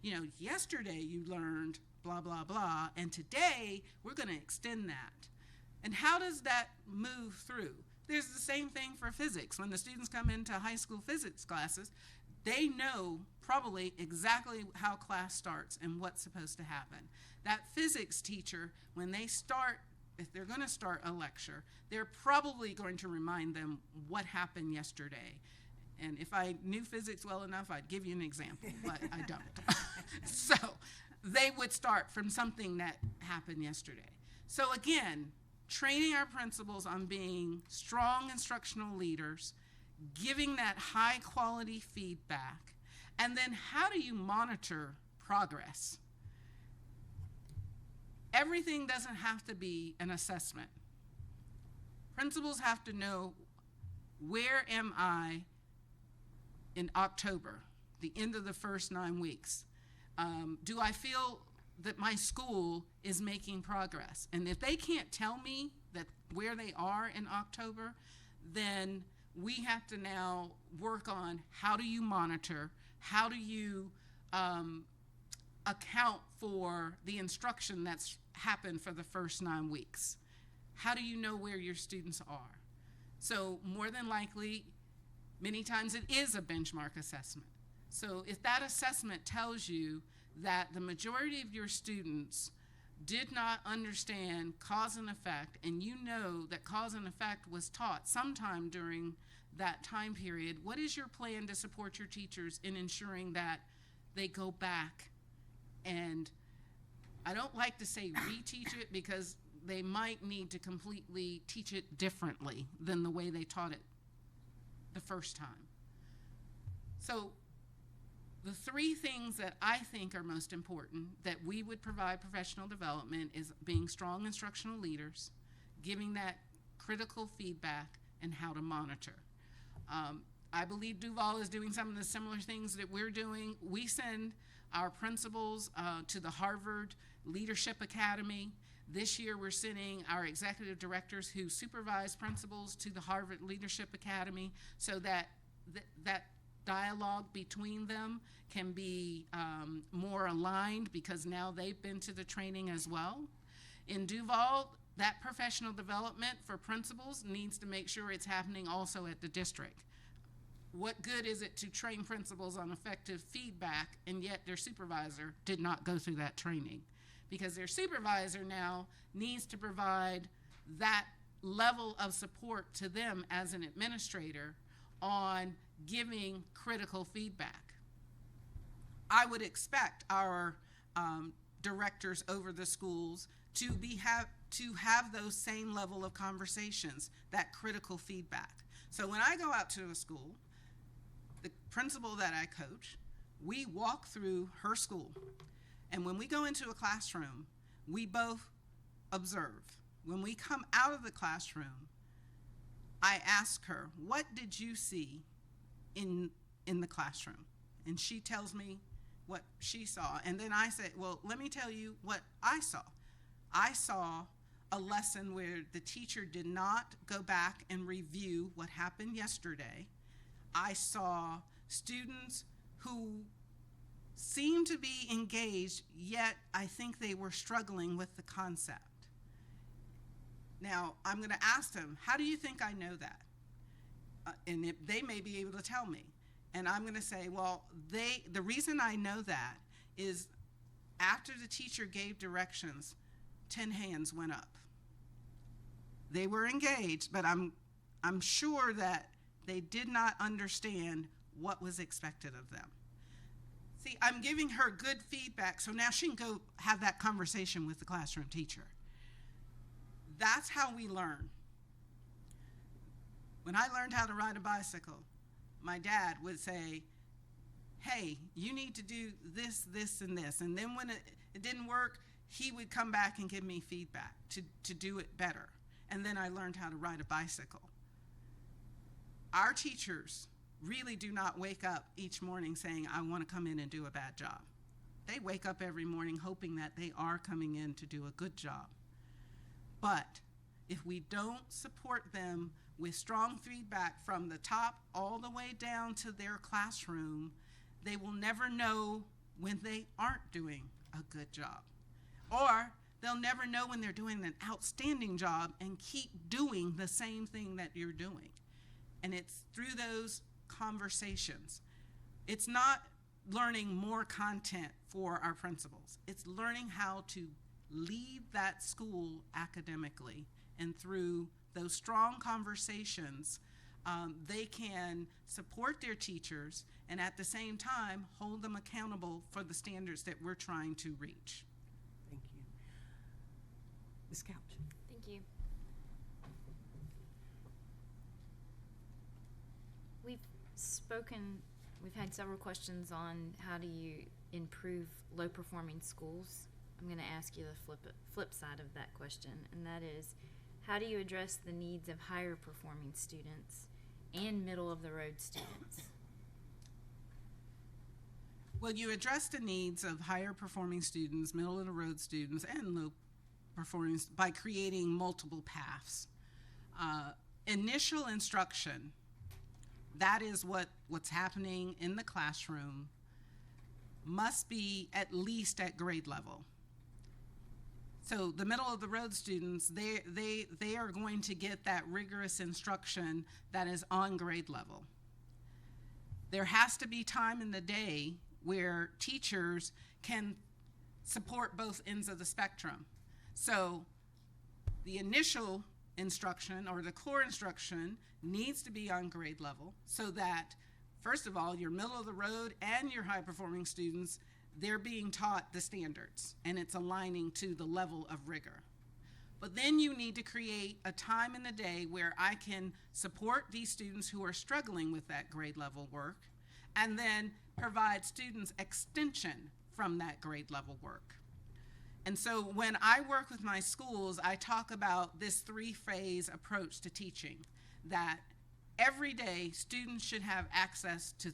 You know, yesterday you learned blah, blah, blah, and today we're going to extend that. And how does that move through? There's the same thing for physics. When the students come into high school physics classes, they know probably exactly how class starts and what's supposed to happen. That physics teacher, when they start if they're going to start a lecture, they're probably going to remind them what happened yesterday. And if I knew physics well enough, I'd give you an example, but I don't. So they would start from something that happened yesterday. So again, training our principals on being strong instructional leaders, giving that high quality feedback, and then how do you monitor progress? Everything doesn't have to be an assessment. Principals have to know, where am I in October, the end of the first 9 weeks? Do I feel that my school is making progress? And if they can't tell me that where they are in October, then we have to now work on, how do you monitor? How do you account for the instruction that's happened for the first 9 weeks? How do you know where your students are? So more than likely, many times it is a benchmark assessment. So if that assessment tells you that the majority of your students did not understand cause and effect, and you know that cause and effect was taught sometime during that time period, what is your plan to support your teachers in ensuring that they go back? And I don't like to say reteach it, because they might need to completely teach it differently than the way they taught it the first time. So the 3 things that I think are most important that we would provide professional development is being strong instructional leaders, giving that critical feedback, and how to monitor. I believe Duval is doing some of the similar things that we're doing. We send our principals to the Harvard Leadership Academy. This year we're sending our executive directors who supervise principals to the Harvard Leadership Academy, so that that dialogue between them can be more aligned, because now they've been to the training as well. In Duval, that professional development for principals needs to make sure it's happening also at the district. What good is it to train principals on effective feedback, and yet their supervisor did not go through that training? Because their supervisor now needs to provide that level of support to them as an administrator on giving critical feedback. I would expect our directors over the schools to have those same level of conversations, that critical feedback. So when I go out to a school, the principal that I coach, we walk through her school. And when we go into a classroom, we both observe. When we come out of the classroom, I ask her, what did you see in the classroom? And she tells me what she saw. And then I say, well, let me tell you what I saw. I saw a lesson where the teacher did not go back and review what happened yesterday. I saw students who seemed to be engaged, yet I think they were struggling with the concept. Now, I'm going to ask them, how do you think I know that? And they may be able to tell me. And I'm going to say, well, the reason I know that is after the teacher gave directions, 10 hands went up. They were engaged, but I'm sure that they did not understand what was expected of them. See, I'm giving her good feedback, so now she can go have that conversation with the classroom teacher. That's how we learn. When I learned how to ride a bicycle, my dad would say, hey, you need to do this, this, and this. And then when it didn't work, he would come back and give me feedback to do it better. And then I learned how to ride a bicycle. Our teachers really do not wake up each morning saying, I want to come in and do a bad job. They wake up every morning hoping that they are coming in to do a good job. But if we don't support them with strong feedback from the top all the way down to their classroom, they will never know when they aren't doing a good job. Or they'll never know when they're doing an outstanding job and keep doing the same thing that you're doing. And it's through those conversations. It's not learning more content for our principals. It's learning how to lead that school academically. And through those strong conversations, they can support their teachers and at the same time hold them accountable for the standards that we're trying to reach. Thank you. Ms. Couch. Thank you. We've had several questions on how do you improve low-performing schools. I'm going to ask you the flip side of that question, and that is, how do you address the needs of higher-performing students and middle-of-the-road students? Well, you address the needs of higher-performing students, middle-of-the-road students, and low-performing by creating multiple paths. Initial instruction, that is what's happening in the classroom, must be at least at grade level. So the middle of the road students, they are going to get that rigorous instruction that is on grade level. There has to be time in the day where teachers can support both ends of the spectrum. So the initial instruction or the core instruction needs to be on grade level so that, first of all, your middle of the road and your high performing students, they're being taught the standards and it's aligning to the level of rigor. But then you need to create a time in the day where I can support these students who are struggling with that grade level work and then provide students extension from that grade level work. And so when I work with my schools, I talk about this 3-phase approach to teaching, that every day students should have access to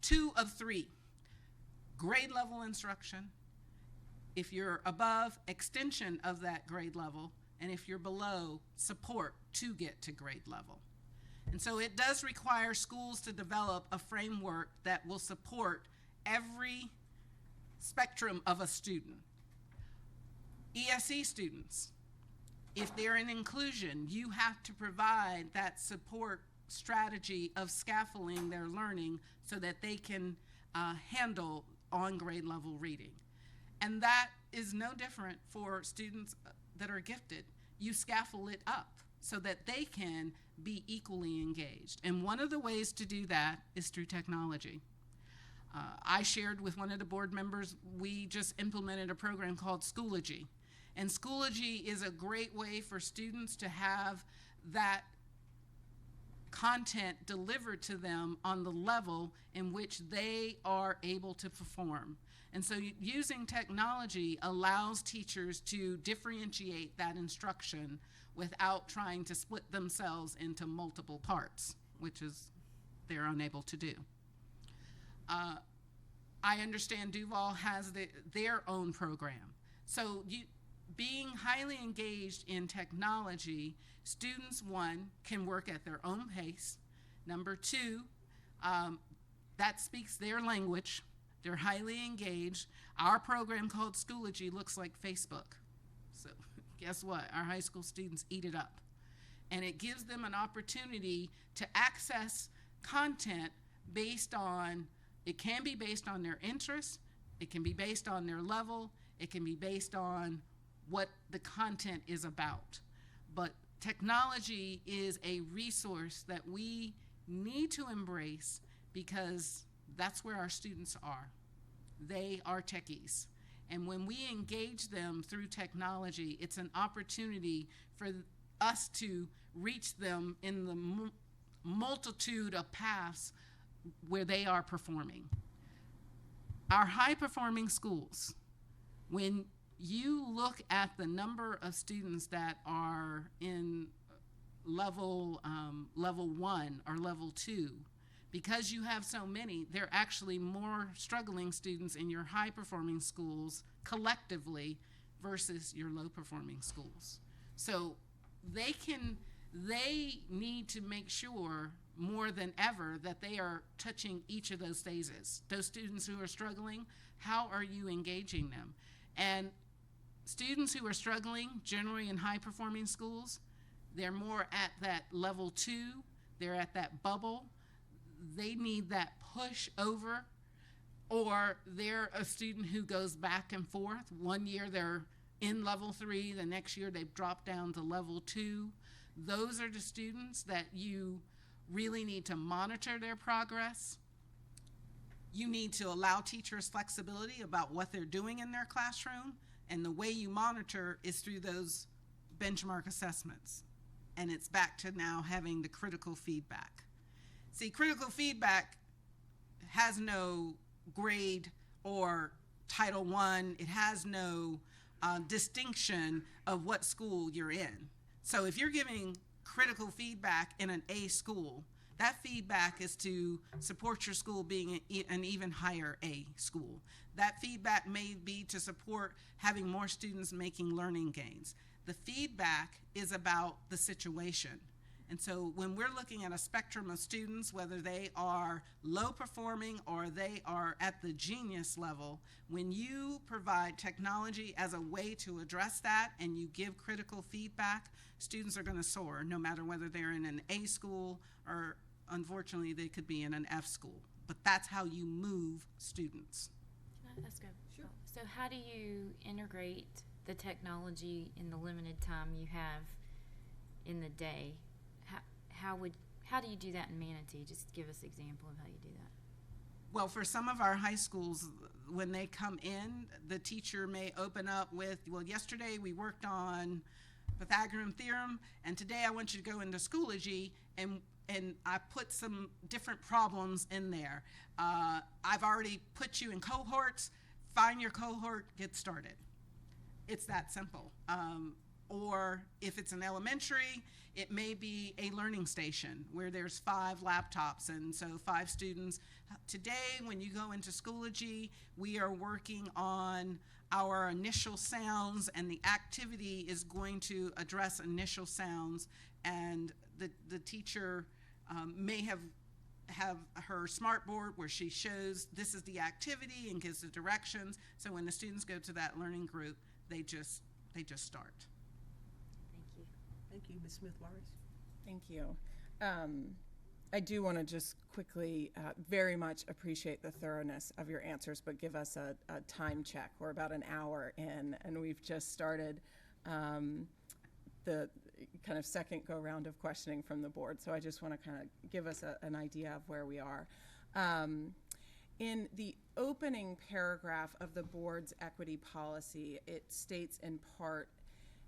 2 of 3. Grade level instruction, if you're above, extension of that grade level, and if you're below, support to get to grade level. And so it does require schools to develop a framework that will support every spectrum of a student. ESE students, if they're in inclusion, you have to provide that support strategy of scaffolding their learning so that they can handle on grade level reading. And that is no different for students that are gifted. You scaffold it up so that they can be equally engaged. And one of the ways to do that is through technology. I shared with one of the board members, we just implemented a program called Schoology. And Schoology is a great way for students to have that content delivered to them on the level in which they are able to perform. And so using technology allows teachers to differentiate that instruction without trying to split themselves into multiple parts, which is they're unable to do. I understand Duval has their own program. So being highly engaged in technology, students, 1, can work at their own pace. Number 2, that speaks their language. They're highly engaged. Our program called Schoology looks like Facebook. So guess what? Our high school students eat it up. And it gives them an opportunity to access content based on, it can be based on their interests, it can be based on their level, it can be based on what the content is about. But technology is a resource that we need to embrace because that's where our students are. They are techies. And when we engage them through technology, it's an opportunity for us to reach them in the multitude of paths where they are performing. Our high-performing schools, when you look at the number of students that are in level 1 or level 2, because you have so many, there are actually more struggling students in your high-performing schools collectively versus your low-performing schools. So they need to make sure more than ever that they are touching each of those phases. Those students who are struggling, how are you engaging them? And students who are struggling, generally in high-performing schools, they're more at that level 2, they're at that bubble. They need that push over, or they're a student who goes back and forth. One year they're in level 3, the next year they've dropped down to level 2. Those are the students that you really need to monitor their progress. You need to allow teachers flexibility about what they're doing in their classroom, and the way you monitor is through those benchmark assessments. And it's back to now having the critical feedback. See, critical feedback has no grade or Title I. It has no distinction of what school you're in. So if you're giving critical feedback in an A school, that feedback is to support your school being an even higher A school. That feedback may be to support having more students making learning gains. The feedback is about the situation. And so when we're looking at a spectrum of students, whether they are low performing or they are at the genius level, when you provide technology as a way to address that and you give critical feedback, students are going to soar no matter whether they're in an A school or unfortunately they could be in an F school. But that's how you move students. Can I ask Sure. So how do you integrate the technology in the limited time you have in the day? How do you do that in Manatee? Just give us an example of how you do that. Well, for some of our high schools, when they come in, the teacher may open up with, well, yesterday we worked on Pythagorean theorem, and today I want you to go into Schoology, and I put some different problems in there. I've already put you in cohorts. Find your cohort, get started. It's that simple. Or if it's an elementary, it may be a learning station where there's 5 laptops, and so 5 students. Today, when you go into Schoology, we are working on our initial sounds, and the activity is going to address initial sounds, and the teacher may have her smart board where she shows this is the activity and gives the directions. So when the students go to that learning group, they just start. Thank you. Thank you, Ms. Smith-Warris. Thank you. I do want to just quickly very much appreciate the thoroughness of your answers, but give us a time check. We're about an hour in, and we've just started the kind of second go-round of questioning from the board. So I just want to kind of give us an idea of where we are. In the opening paragraph of the board's equity policy, it states in part,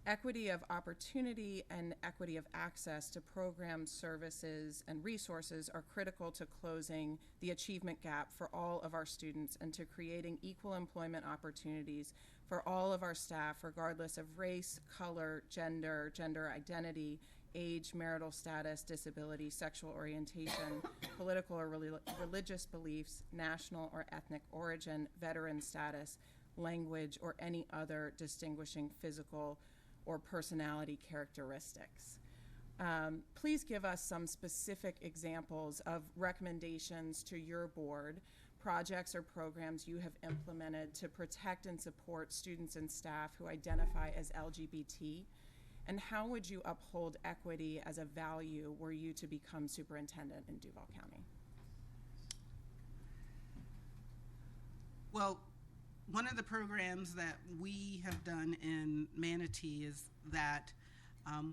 equity of opportunity and equity of access to programs, services, and resources are critical to closing the achievement gap for all of our students and to creating equal employment opportunities for all of our staff, regardless of race, color, gender, gender identity, age, marital status, disability, sexual orientation, political or religious beliefs, national or ethnic origin, veteran status, language, or any other distinguishing physical or personality characteristics. Please give us some specific examples of recommendations to your board, projects or programs you have implemented to protect and support students and staff who identify as LGBT, and how would you uphold equity as a value were you to become superintendent in Duval County? Well, one of the programs that we have done in Manatee is that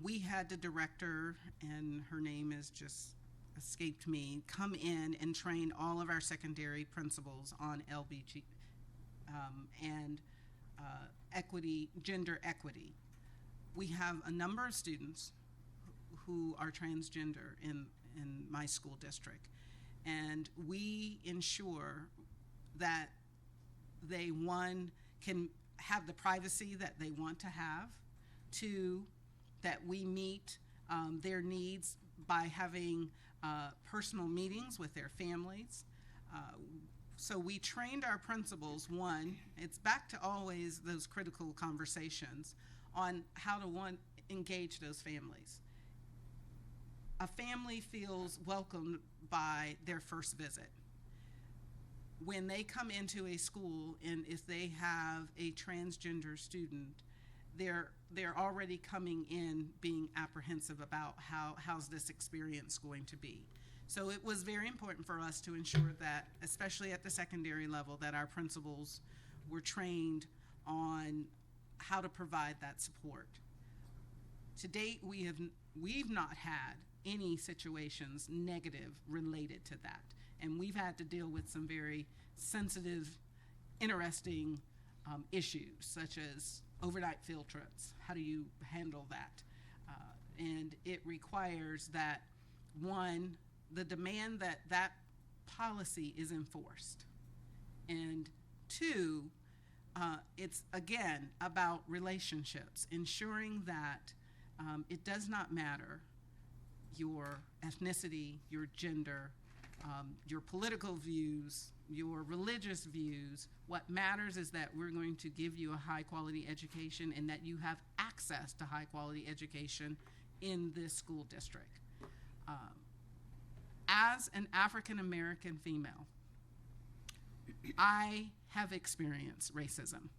we had the director, and her name has just escaped me, come in and train all of our secondary principals on LBG and equity, gender equity. We have a number of students who are transgender in my school district, and we ensure that they, 1, can have the privacy that they want to have, 2, that we meet their needs by having personal meetings with their families. So we trained our principals, 1, it's back to always those critical conversations on how to, 1, engage those families. A family feels welcomed by their first visit. When they come into a school and if they have a transgender student, they're already coming in being apprehensive about how's this experience going to be. So it was very important for us to ensure that, especially at the secondary level, that our principals were trained on how to provide that support. To date, we've not had any situations negative related to that. And we've had to deal with some very sensitive, interesting issues, such as overnight field trips. How do you handle that? And it requires that, one, the demand that that policy is enforced. And two, it's again about relationships, ensuring that it does not matter your ethnicity, your gender, your political views, your religious views. What matters is that we're going to give you a high quality education and that you have access to high quality education in this school district. As an African American female, I have experienced racism.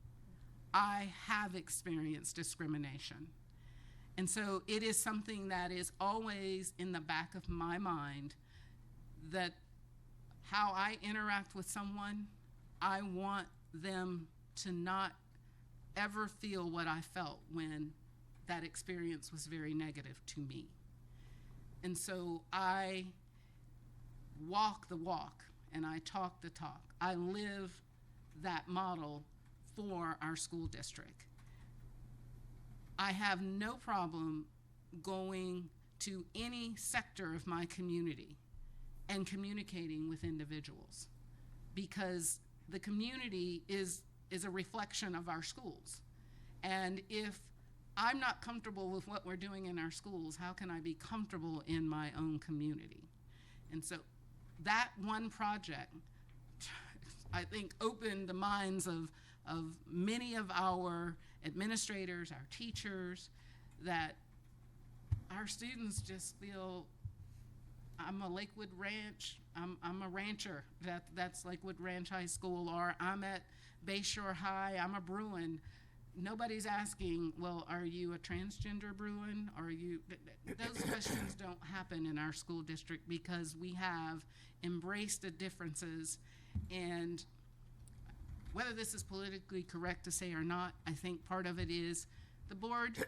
I have experienced discrimination. And so it is something that is always in the back of my mind, that how I interact with someone, I want them to not ever feel what I felt when that experience was very negative to me. And so I walk the walk and I talk the talk. I live that model for our school district. I have no problem going to any sector of my community and communicating with individuals, because the community is a reflection of our schools. And if I'm not comfortable with what we're doing in our schools, how can I be comfortable in my own community? And so that one project, I think, opened the minds of many of our administrators, our teachers, that our students just feel, I'm a Lakewood Ranch, I'm a rancher, that's Lakewood Ranch High School, or I'm at Bayshore High, I'm a Bruin. Nobody's asking, well, are you a transgender Bruin? Are you, those questions don't happen in our school district because we have embraced the differences. And whether this is politically correct to say or not, I think part of it is the board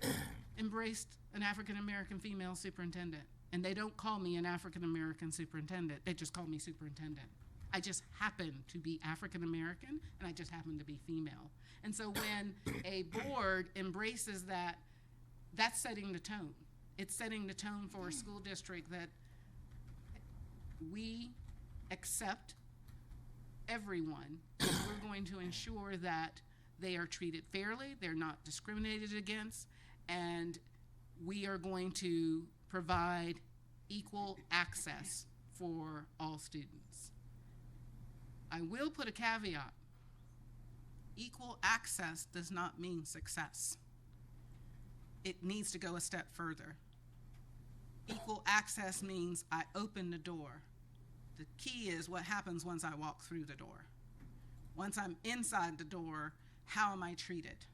embraced an African American female superintendent. And they don't call me an African American superintendent, they just call me superintendent. I just happen to be African American and I just happen to be female. And so when a board embraces that, that's setting the tone. It's setting the tone for a school district that we accept everyone. We're going to ensure that they are treated fairly, they're not discriminated against, and we are going to provide equal access for all students. I will put a caveat. Equal access does not mean success. It needs to go a step further. Equal access means I open the door. The key is what happens once I walk through the door. Once I'm inside the door, how am I treated?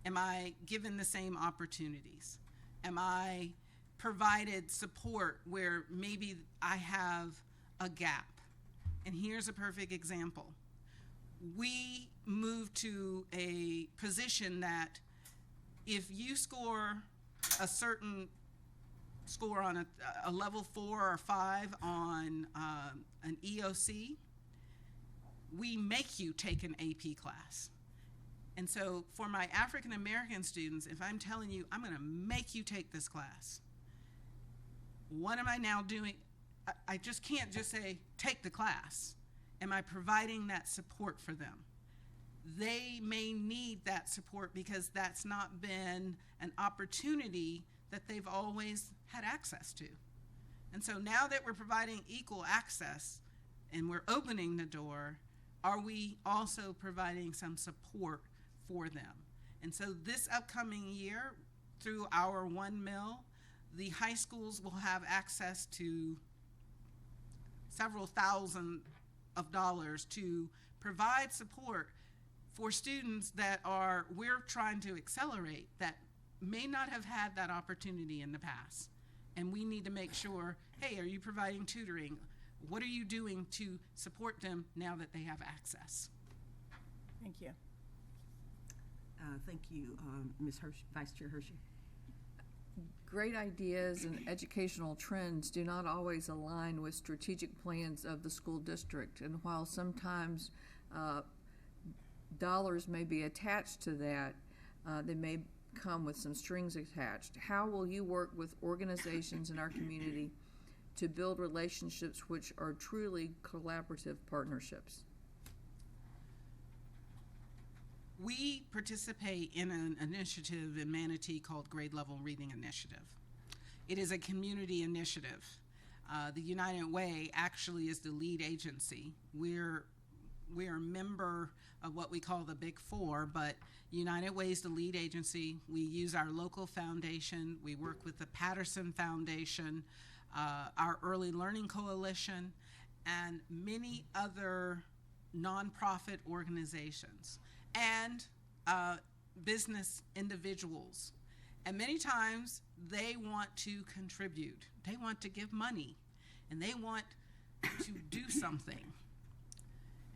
Am I given the same opportunities? Am I provided support where maybe I have a gap? And here's a perfect example. We moved to a position that if you score a certain score on a level 4 or 5 on an EOC, we make you take an AP class. And so for my African American students, if I'm telling you, I'm gonna make you take this class, what am I now doing? I just can't just say, take the class. Am I providing that support for them? They may need that support because that's not been an opportunity that they've always had access to. And so now that we're providing equal access and we're opening the door, are we also providing some support for them? And so this upcoming year, through our 1 mil, the high schools will have access to several thousand of dollars to provide support for students that we're trying to accelerate, that may not have had that opportunity in the past. and we need to make sure, hey, are you providing tutoring? What are you doing to support them now that they have access? Thank you. Thank you, Ms. Vice Chair Hershey. Great ideas and educational trends do not always align with strategic plans of the school district. And while sometimes dollars may be attached to that, they may come with some strings attached. How will you work with organizations in our community to build relationships which are truly collaborative partnerships? We participate in an initiative in Manatee called Grade Level Reading Initiative. It is a community initiative. The United Way actually is the lead agency. We're a member of what we call the Big Four, but United Way is the lead agency. We use our local foundation. We work with the Patterson Foundation, our Early Learning Coalition, and many other nonprofit organizations and business individuals. And many times they want to contribute. They want to give money, and they want to do something.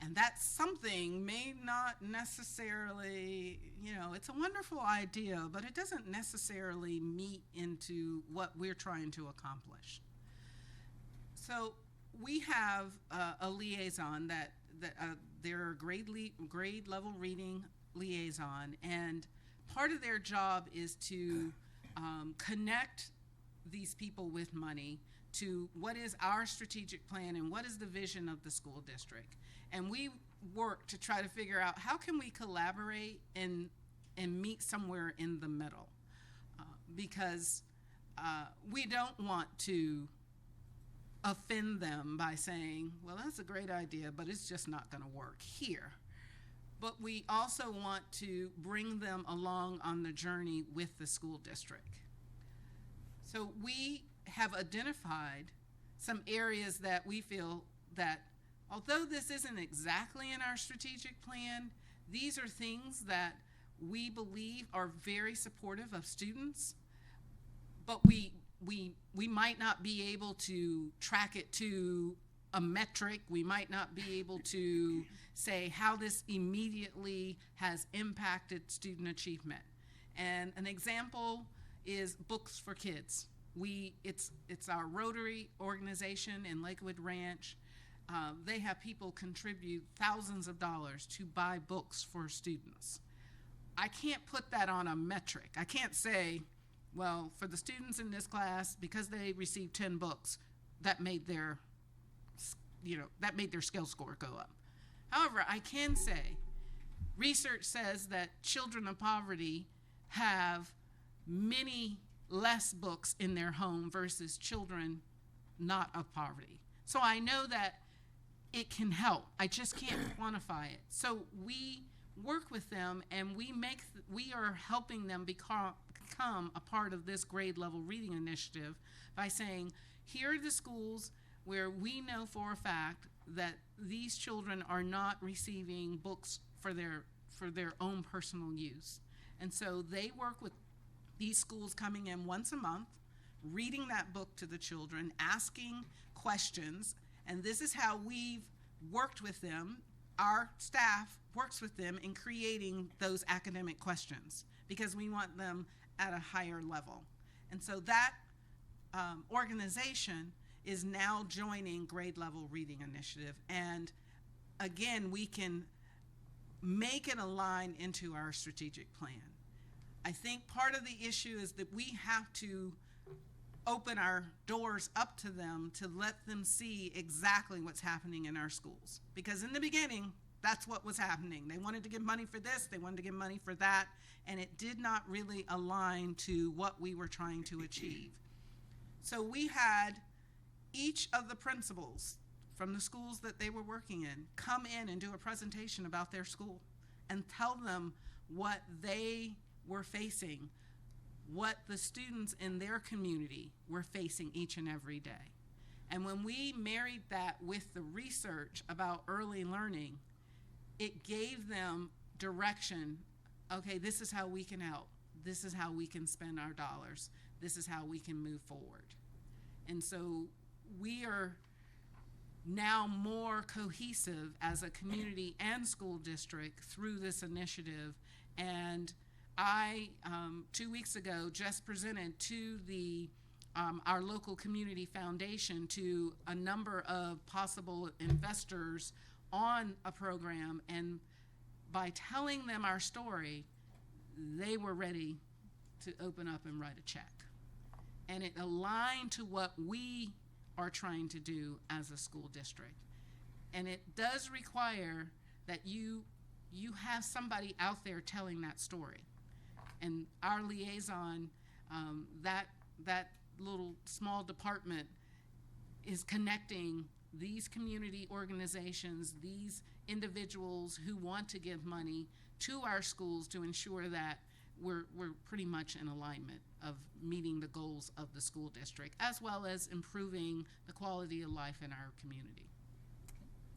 And that something may not necessarily, it's a wonderful idea, but it doesn't necessarily meet into what we're trying to accomplish. So we have a liaison that they're a grade level reading liaison, and part of their job is to connect these people with money to what is our strategic plan and what is the vision of the school district. And we work to try to figure out how can we collaborate and meet somewhere in the middle, because we don't want to offend them by saying, well, that's a great idea, but it's just not going to work here. But we also want to bring them along on the journey with the school district. So we have identified some areas that we feel that, although this isn't exactly in our strategic plan, these are things that we believe are very supportive of students, but we might not be able to track it to a metric. We might not be able to say how this immediately has impacted student achievement. And an example is Books for Kids. It's our Rotary organization in Lakewood Ranch. They have people contribute thousands of dollars to buy books for students. I can't put that on a metric. I can't say, well, for the students in this class, because they received 10 books, that made their skill score go up. However, I can say research says that children of poverty have many less books in their home versus children not of poverty. So I know that it can help. I just can't quantify it. So we work with them, and we are helping them become a part of this grade level reading initiative by saying, here are the schools where we know for a fact that these children are not receiving books for their own personal use. And so they work with these schools coming in once a month, reading that book to the children, asking questions, and this is how we've worked with them. Our staff works with them in creating those academic questions because we want them at a higher level. And so that organization is now joining Grade Level Reading Initiative. And again, we can make it align into our strategic plan. I think part of the issue is that we have to open our doors up to them to let them see exactly what's happening in our schools. Because in the beginning, that's what was happening. They wanted to give money for this, they wanted to give money for that, and it did not really align to what we were trying to achieve. So we had each of the principals from the schools that they were working in come in and do a presentation about their school and tell them what they were facing, what the students in their community were facing each and every day. And when we married that with the research about early learning, it gave them direction. Okay, this is how we can help. This is how we can spend our dollars. This is how we can move forward. And so we are now more cohesive as a community and school district through this initiative. And I, 2 weeks ago, just presented to our local community foundation to a number of possible investors on a program, and by telling them our story, they were ready to open up and write a check. And it aligned to what we are trying to do as a school district. And it does require that you have somebody out there telling that story. And our liaison, that little small department, is connecting these community organizations, these individuals who want to give money to our schools to ensure that we're pretty much in alignment of meeting the goals of the school district, as well as improving the quality of life in our community.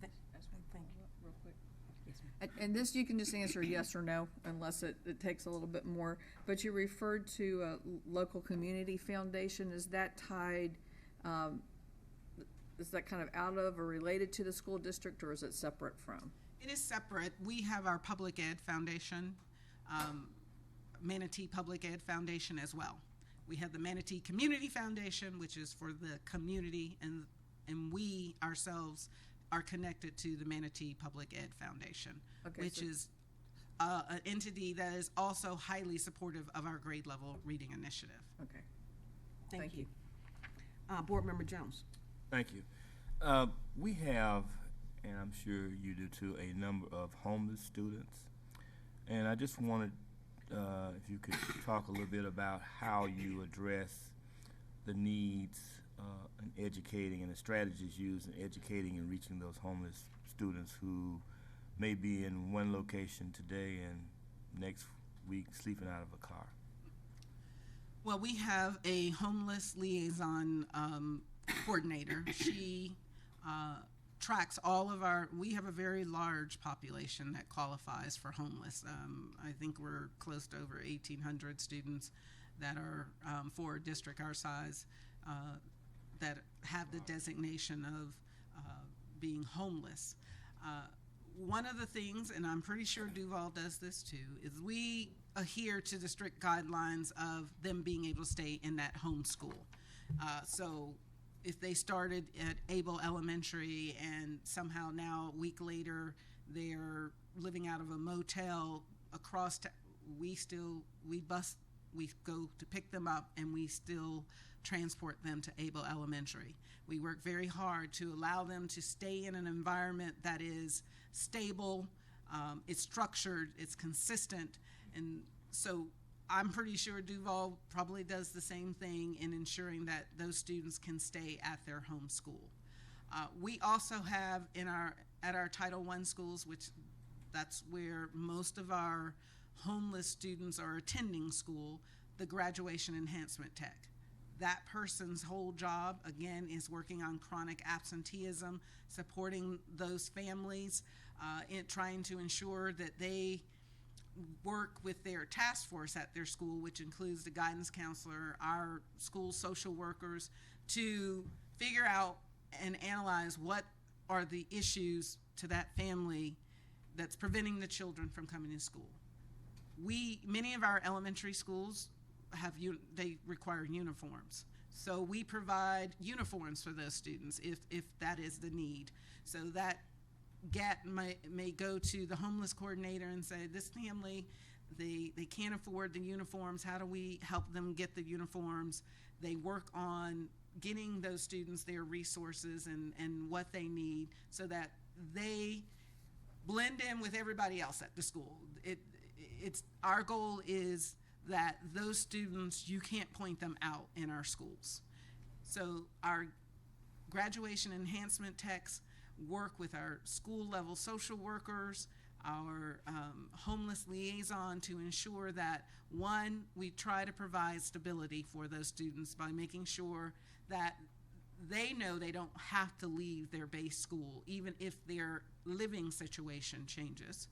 Thank you. Real quick. Yes, ma'am. And this you can just answer yes or no, unless it takes a little bit more. But you referred to a local community foundation. Is that tied, is that kind of out of or related to the school district, or is it separate from? It is separate. We have our public ed foundation, Manatee Public Ed Foundation as well. We have the Manatee Community Foundation, which is for the community, and we ourselves are connected to the Manatee Public Ed Foundation, Okay, which is an entity that is also highly supportive of our grade level reading initiative. Okay. Thank you. Board Member Jones. Thank you. We have, and I'm sure you do too, a number of homeless students. And I just wanted, if you could talk a little bit about how you address the needs in educating and the strategies used in educating and reaching those homeless students who may be in one location today and next week sleeping out of a car. Well, we have a homeless liaison coordinator. She tracks all of we have a very large population that qualifies for homeless. I think we're close to over 1,800 students that are, for a district our size, that have the designation of being homeless. One of the things, and I'm pretty sure Duval does this too, is we adhere to the strict guidelines of them being able to stay in that home school. So if they started at Able Elementary and somehow now a week later they're living out of a motel across we go to pick them up and we still transport them to Able Elementary. We work very hard to allow them to stay in an environment that is stable, it's structured, it's consistent, and so I'm pretty sure Duval probably does the same thing in ensuring that those students can stay at their home school. We also have at our Title I schools, which that's where most of our homeless students are attending school, the graduation enhancement tech. That person's whole job, again, is working on chronic absenteeism, supporting those families, trying to ensure that they work with their task force at their school, which includes the guidance counselor, our school social workers, to figure out and analyze what are the issues to that family that's preventing the children from coming to school. Many of our elementary schools they require uniforms. So we provide uniforms for those students if that is the need. So that GAT may go to the homeless coordinator and say, this family, they can't afford the uniforms. How do we help them get the uniforms? They work on getting those students their resources and what they need so that they blend in with everybody else at the school. It's our goal is that those students, you can't point them out in our schools. So our graduation enhancement techs work with our school level social workers, our homeless liaison to ensure that, one, we try to provide stability for those students by making sure that they know they don't have to leave their base school, even if their living situation changes.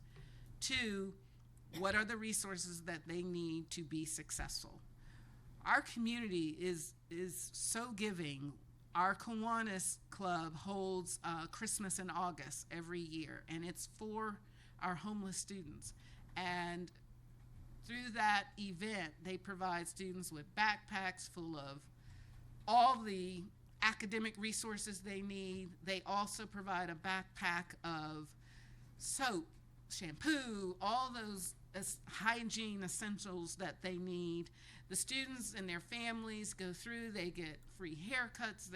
Two, what are the resources that they need to be successful? Our community is so giving. Our Kiwanis Club holds Christmas in August every year, and it's for our homeless students. And through that event, they provide students with backpacks full of all the academic resources they need. They also provide a backpack of soap, shampoo, all those hygiene essentials that they need. The students and their families go through, they get free haircuts,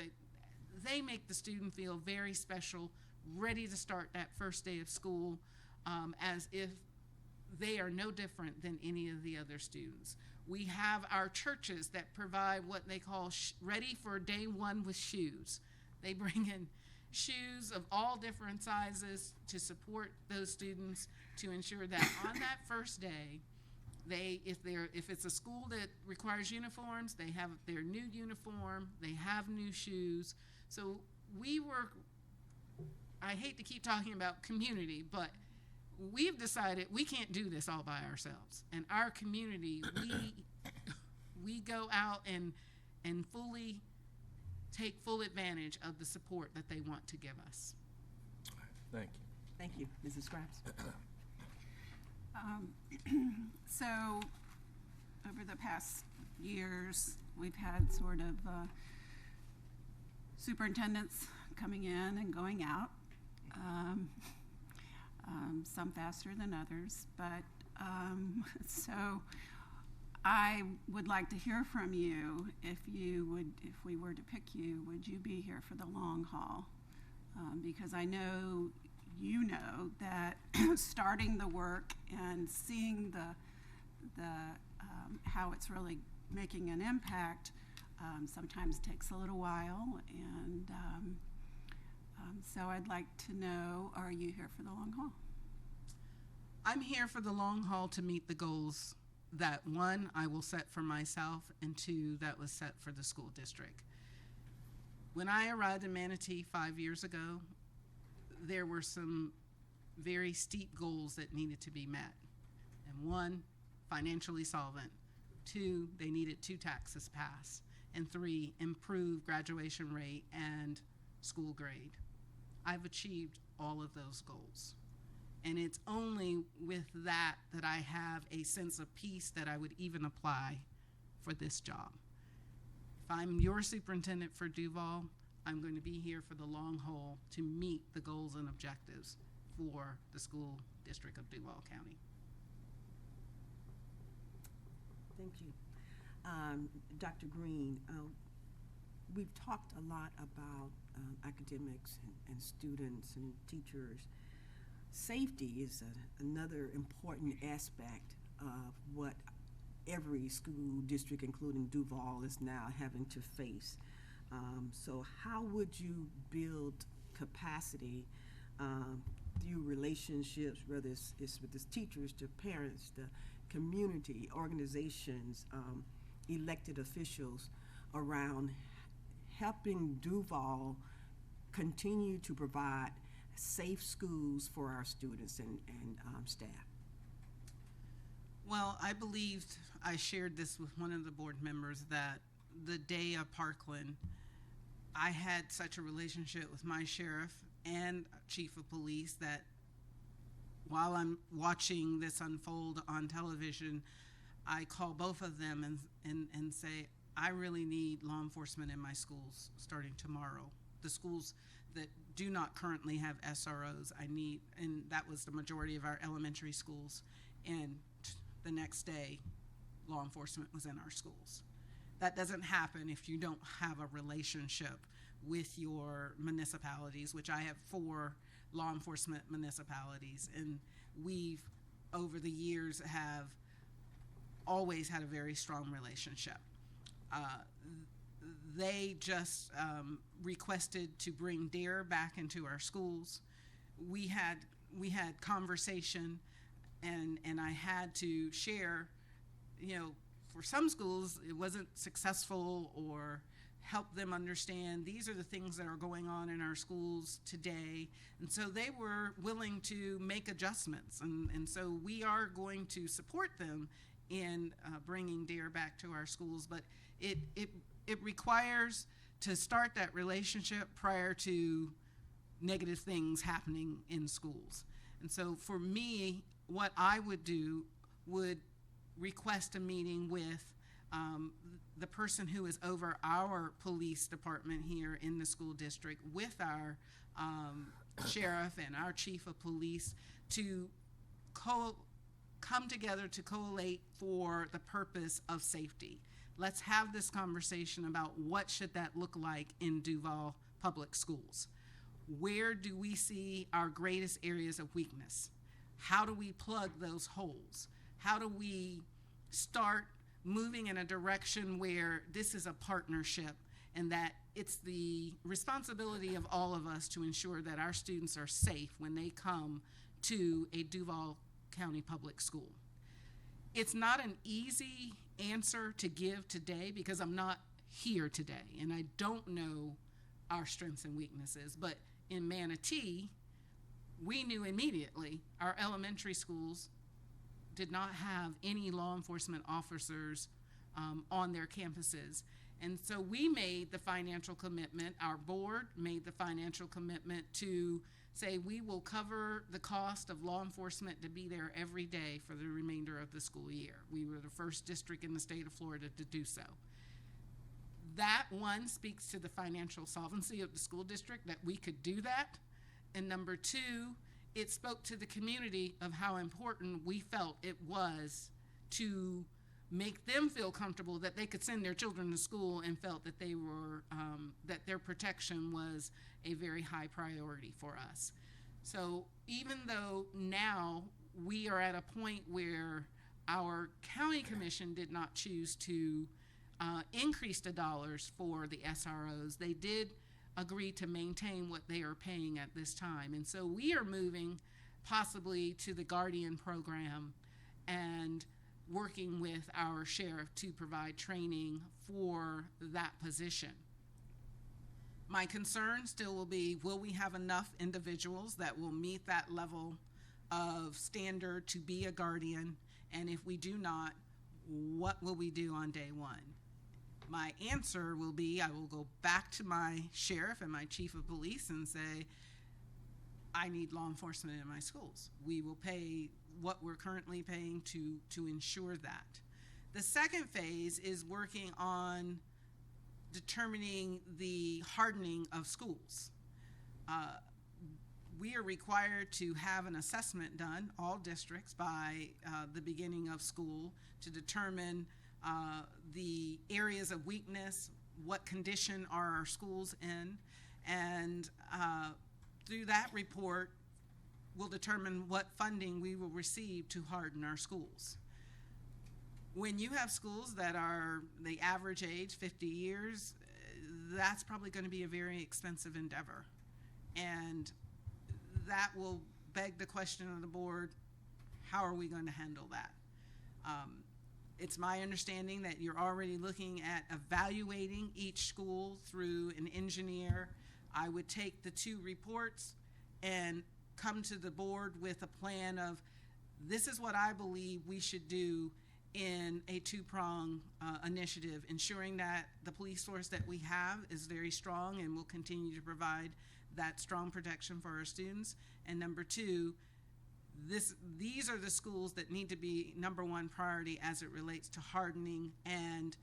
they make the student feel very special, ready to start that first day of school, as if they are no different than any of the other students. We have our churches that provide what they call ready for day one with shoes. They bring in shoes of all different sizes to support those students, to ensure that on that first day, if it's a school that requires uniforms, they have their new uniform, they have new shoes. So we work, I hate to keep talking about community, but we've decided we can't do this all by ourselves. And our community, we go out and fully take full advantage of the support that they want to give us. Thank you. Thank you, Mrs. Scraps. So, over the past years, we've had sort of superintendents coming in and going out, some faster than others, but so I would like to hear from you. If we were to pick you, would you be here for the long haul? Because I know you know that starting the work and seeing the how it's really making an impact sometimes takes a little while, and so I'd like to know, are you here for the long haul? I'm here for the long haul to meet the goals that, one, I will set for myself, and two, that was set for the school district. When I arrived in Manatee 5 years ago, there were some very steep goals that needed to be met. And one, financially solvent. Two, they needed 2 taxes passed. And 3, improve graduation rate and school grade. I've achieved all of those goals. And it's only with that that I have a sense of peace that I would even apply for this job. If I'm your superintendent for Duval, I'm going to be here for the long haul to meet the goals and objectives for the school district of Duval County. Thank you. Dr. Greene, we've talked a lot about academics and students and teachers. Safety is another important aspect of what every school district, including Duval, is now having to face. So how would you build capacity through relationships, whether it's with the teachers, the parents, the community, organizations, elected officials, around helping Duval continue to provide safe schools for our students and staff? Well, I believed, I shared this with one of the board members, that the day of Parkland, I had such a relationship with my sheriff and chief of police that while I'm watching this unfold on television, I call both of them and say, I really need law enforcement in my schools starting tomorrow. The schools that do not currently have SROs, I need, and that was the majority of our elementary schools. And the next day, law enforcement was in our schools. That doesn't happen if you don't have a relationship with your municipalities, which I have 4 law enforcement municipalities, and we've, over the years, have always had a very strong relationship. They just requested to bring DARE back into our schools. We had conversation, and I had to share, for some schools it wasn't successful, or help them understand these are the things that are going on in our schools today. And so they were willing to make adjustments. And so we are going to support them in bringing DARE back to our schools. But it requires to start that relationship prior to negative things happening in schools. And so for me, what I would do would request a meeting with the person who is over our police department here in the school district, with our sheriff and our chief of police, to come together to collate for the purpose of safety. Let's have this conversation about what should that look like in Duval Public Schools. Where do we see our greatest areas of weakness? How do we plug those holes? How do we start moving in a direction where this is a partnership, and that it's the responsibility of all of us to ensure that our students are safe when they come to a Duval County public school? It's not an easy answer to give today because I'm not here today and I don't know our strengths and weaknesses, but in Manatee, we knew immediately our elementary schools did not have any law enforcement officers on their campuses. And so we made the financial commitment, our board made the financial commitment to say we will cover the cost of law enforcement to be there every day for the remainder of the school year. We were the first district in the state of Florida to do so. That, one, speaks to the financial solvency of the school district that we could do that. And number two, it spoke to the community of how important we felt it was to make them feel comfortable that they could send their children to school and felt that they were, that their protection was a very high priority for us. So even though now we are at a point where our county commission did not choose to increase the dollars for the SROs, they did agree to maintain what they are paying at this time. And so we are moving possibly to the Guardian program and working with our sheriff to provide training for that position. My concern still will be, will we have enough individuals that will meet that level of standard to be a guardian? And if we do not, what will we do on day one? My answer will be, I will go back to my sheriff and my chief of police and say, I need law enforcement in my schools. We will pay what we're currently paying to ensure that. The second phase is working on determining the hardening of schools. We are required to have an assessment done, all districts, by the beginning of school to determine the areas of weakness, what condition are our schools in, and through that report, we'll determine what funding we will receive to harden our schools. When you have schools that are the average age 50 years, that's probably going to be a very expensive endeavor. And that will beg the question of the board, how are we going to handle that? It's my understanding that you're already looking at evaluating each school through an engineer. I would take the two reports and come to the board with a plan of, this is what I believe we should do in a two-prong initiative, ensuring that the police force that we have is very strong and will continue to provide that strong protection for our students. And number two, these are the schools that need to be number one priority as it relates to hardening and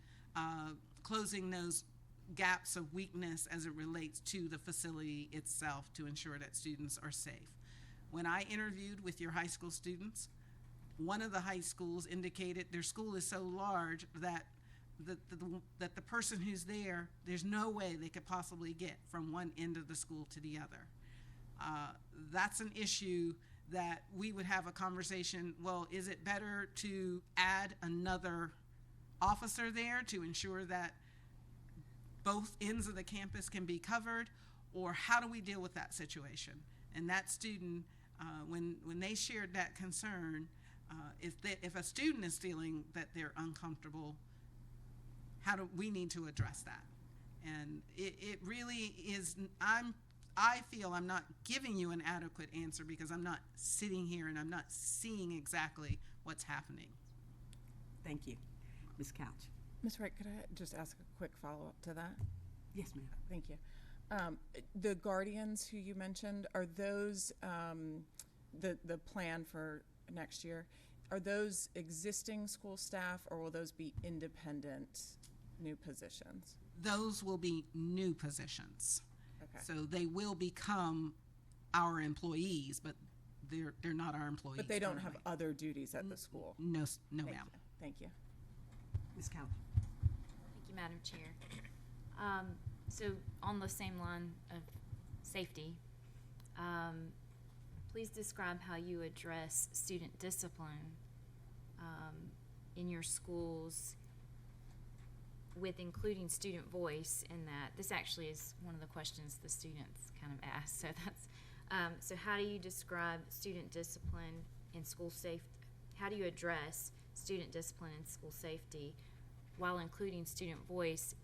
closing those gaps of weakness as it relates to the facility itself to ensure that students are safe. When I interviewed with your high school students, one of the high schools indicated their school is so large that the person who's there, there's no way they could possibly get from one end of the school to the other. That's an issue that we would have a conversation, well, is it better to add another officer there to ensure that both ends of the campus can be covered, or how do we deal with that situation? And that student, when they shared that concern, if a student is feeling that they're uncomfortable, how do we need to address that? And it really is, I feel I'm not giving you an adequate answer because I'm not sitting here and I'm not seeing exactly what's happening. Thank you. Ms. Couch. Ms. Wright, could I just ask a quick follow-up to that? Yes, ma'am. Thank you. The guardians who you mentioned, are those the plan for next year? Are those existing school staff, or will those be independent new positions? Those will be new positions. Okay. So they will become our employees, but they're not our employees. But they don't have currently. other duties at the school? No, no, Thank ma'am. you. Thank you. Ms. Couch. Thank you, Madam Chair. So on the same line of safety, please describe how you address student discipline in your schools with including student voice in that. This actually is one of the questions the students kind of asked. So that's, so how do you describe student discipline in school safety? How do you address student discipline and school safety while including student voice,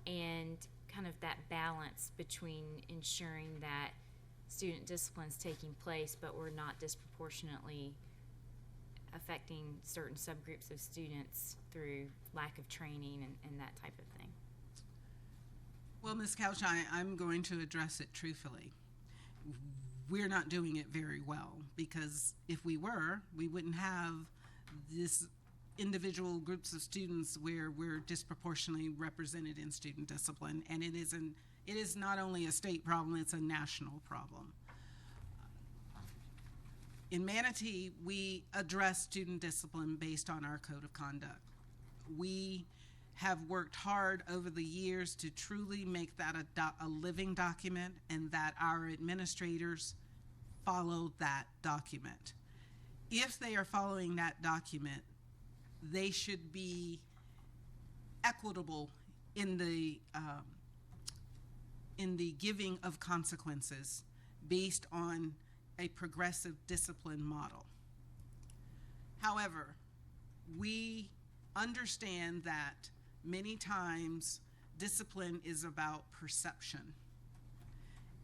and kind of that balance between ensuring that student discipline is taking place, but we're not disproportionately affecting certain subgroups of students through lack of training and that type of thing? Well, Ms. Couch, I'm going to address it truthfully. We're not doing it very well, because if we were, we wouldn't have this individual groups of students where we're disproportionately represented in student discipline, and it is not only a state problem, it's a national problem. In Manatee, we address student discipline based on our code of conduct. We have worked hard over the years to truly make that a living document, and that our administrators follow that document. If they are following that document, they should be equitable in the giving of consequences based on a progressive discipline model. However, we understand that many times discipline is about perception.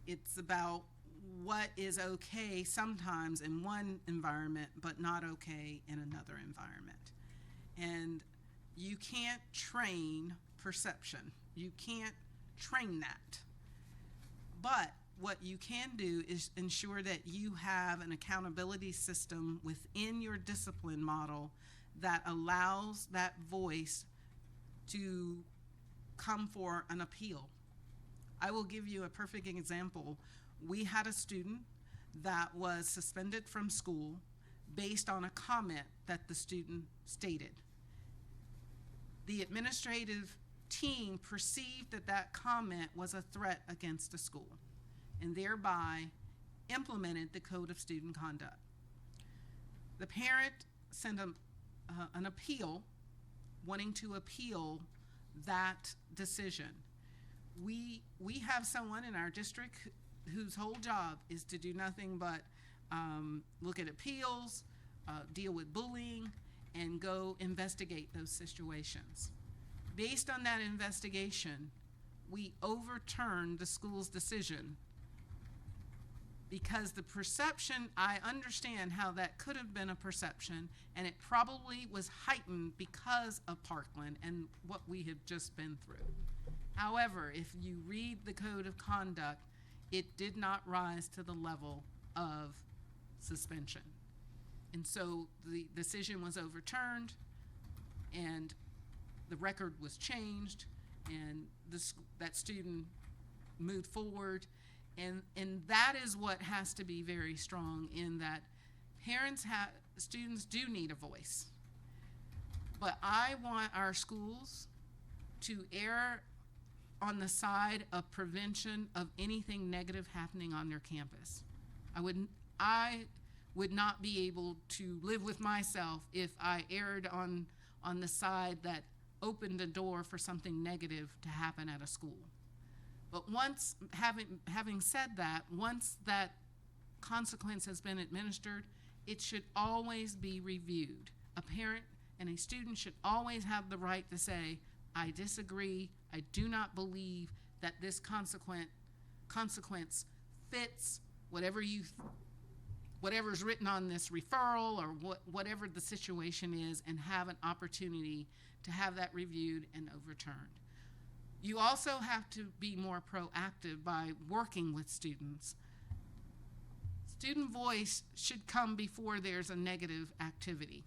It's about what is okay sometimes in one environment, but not okay in another environment. And you can't train perception. You can't train that. But what you can do is ensure that you have an accountability system within your discipline model that allows that voice to come for an appeal. I will give you a perfect example. We had a student that was suspended from school based on a comment that the student stated. The administrative team perceived that that comment was a threat against the school, and thereby implemented the Code of Student Conduct. The parent sent an appeal, wanting to appeal that decision. We have someone in our district whose whole job is to do nothing but look at appeals, deal with bullying, and go investigate those situations. Based on that investigation, we overturned the school's decision because the perception, I understand how that could have been a perception, and it probably was heightened because of Parkland and what we have just been through. However, if you read the Code of Conduct, it did not rise to the level of suspension. And so the decision was overturned, and the record was changed, and that student moved forward. And that is what has to be very strong, in that students do need a voice. But I want our schools to err on the side of prevention of anything negative happening on their campus. I would not be able to live with myself if I erred on the side that opened the door for something negative to happen at a school. But once, having said that, once that consequence has been administered, it should always be reviewed. A parent and a student should always have the right to say, I disagree, I do not believe that this consequence fits whatever's written on this referral, or whatever the situation is, and have an opportunity to have that reviewed and overturned. You also have to be more proactive by working with students. Student voice should come before there's a negative activity.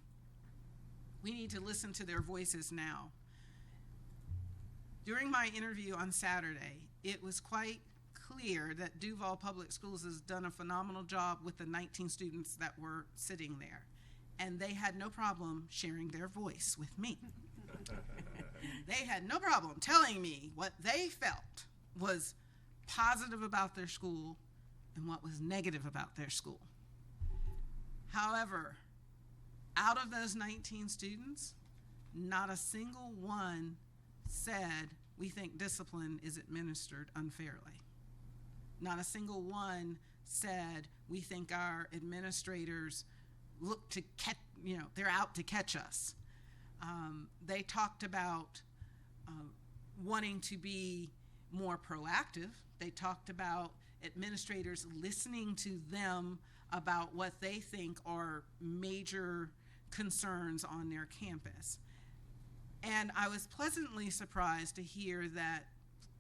We need to listen to their voices now. During my interview on Saturday, it was quite clear that Duval Public Schools has done a phenomenal job with the 19 students that were sitting there. And they had no problem sharing their voice with me. They had no problem telling me what they felt was positive about their school and what was negative about their school. However, out of those 19 students, not a single one said, we think discipline is administered unfairly. Not a single one said, we think our administrators look to catch, they're out to catch us. They talked about wanting to be more proactive. They talked about administrators listening to them about what they think are major concerns on their campus. And I was pleasantly surprised to hear that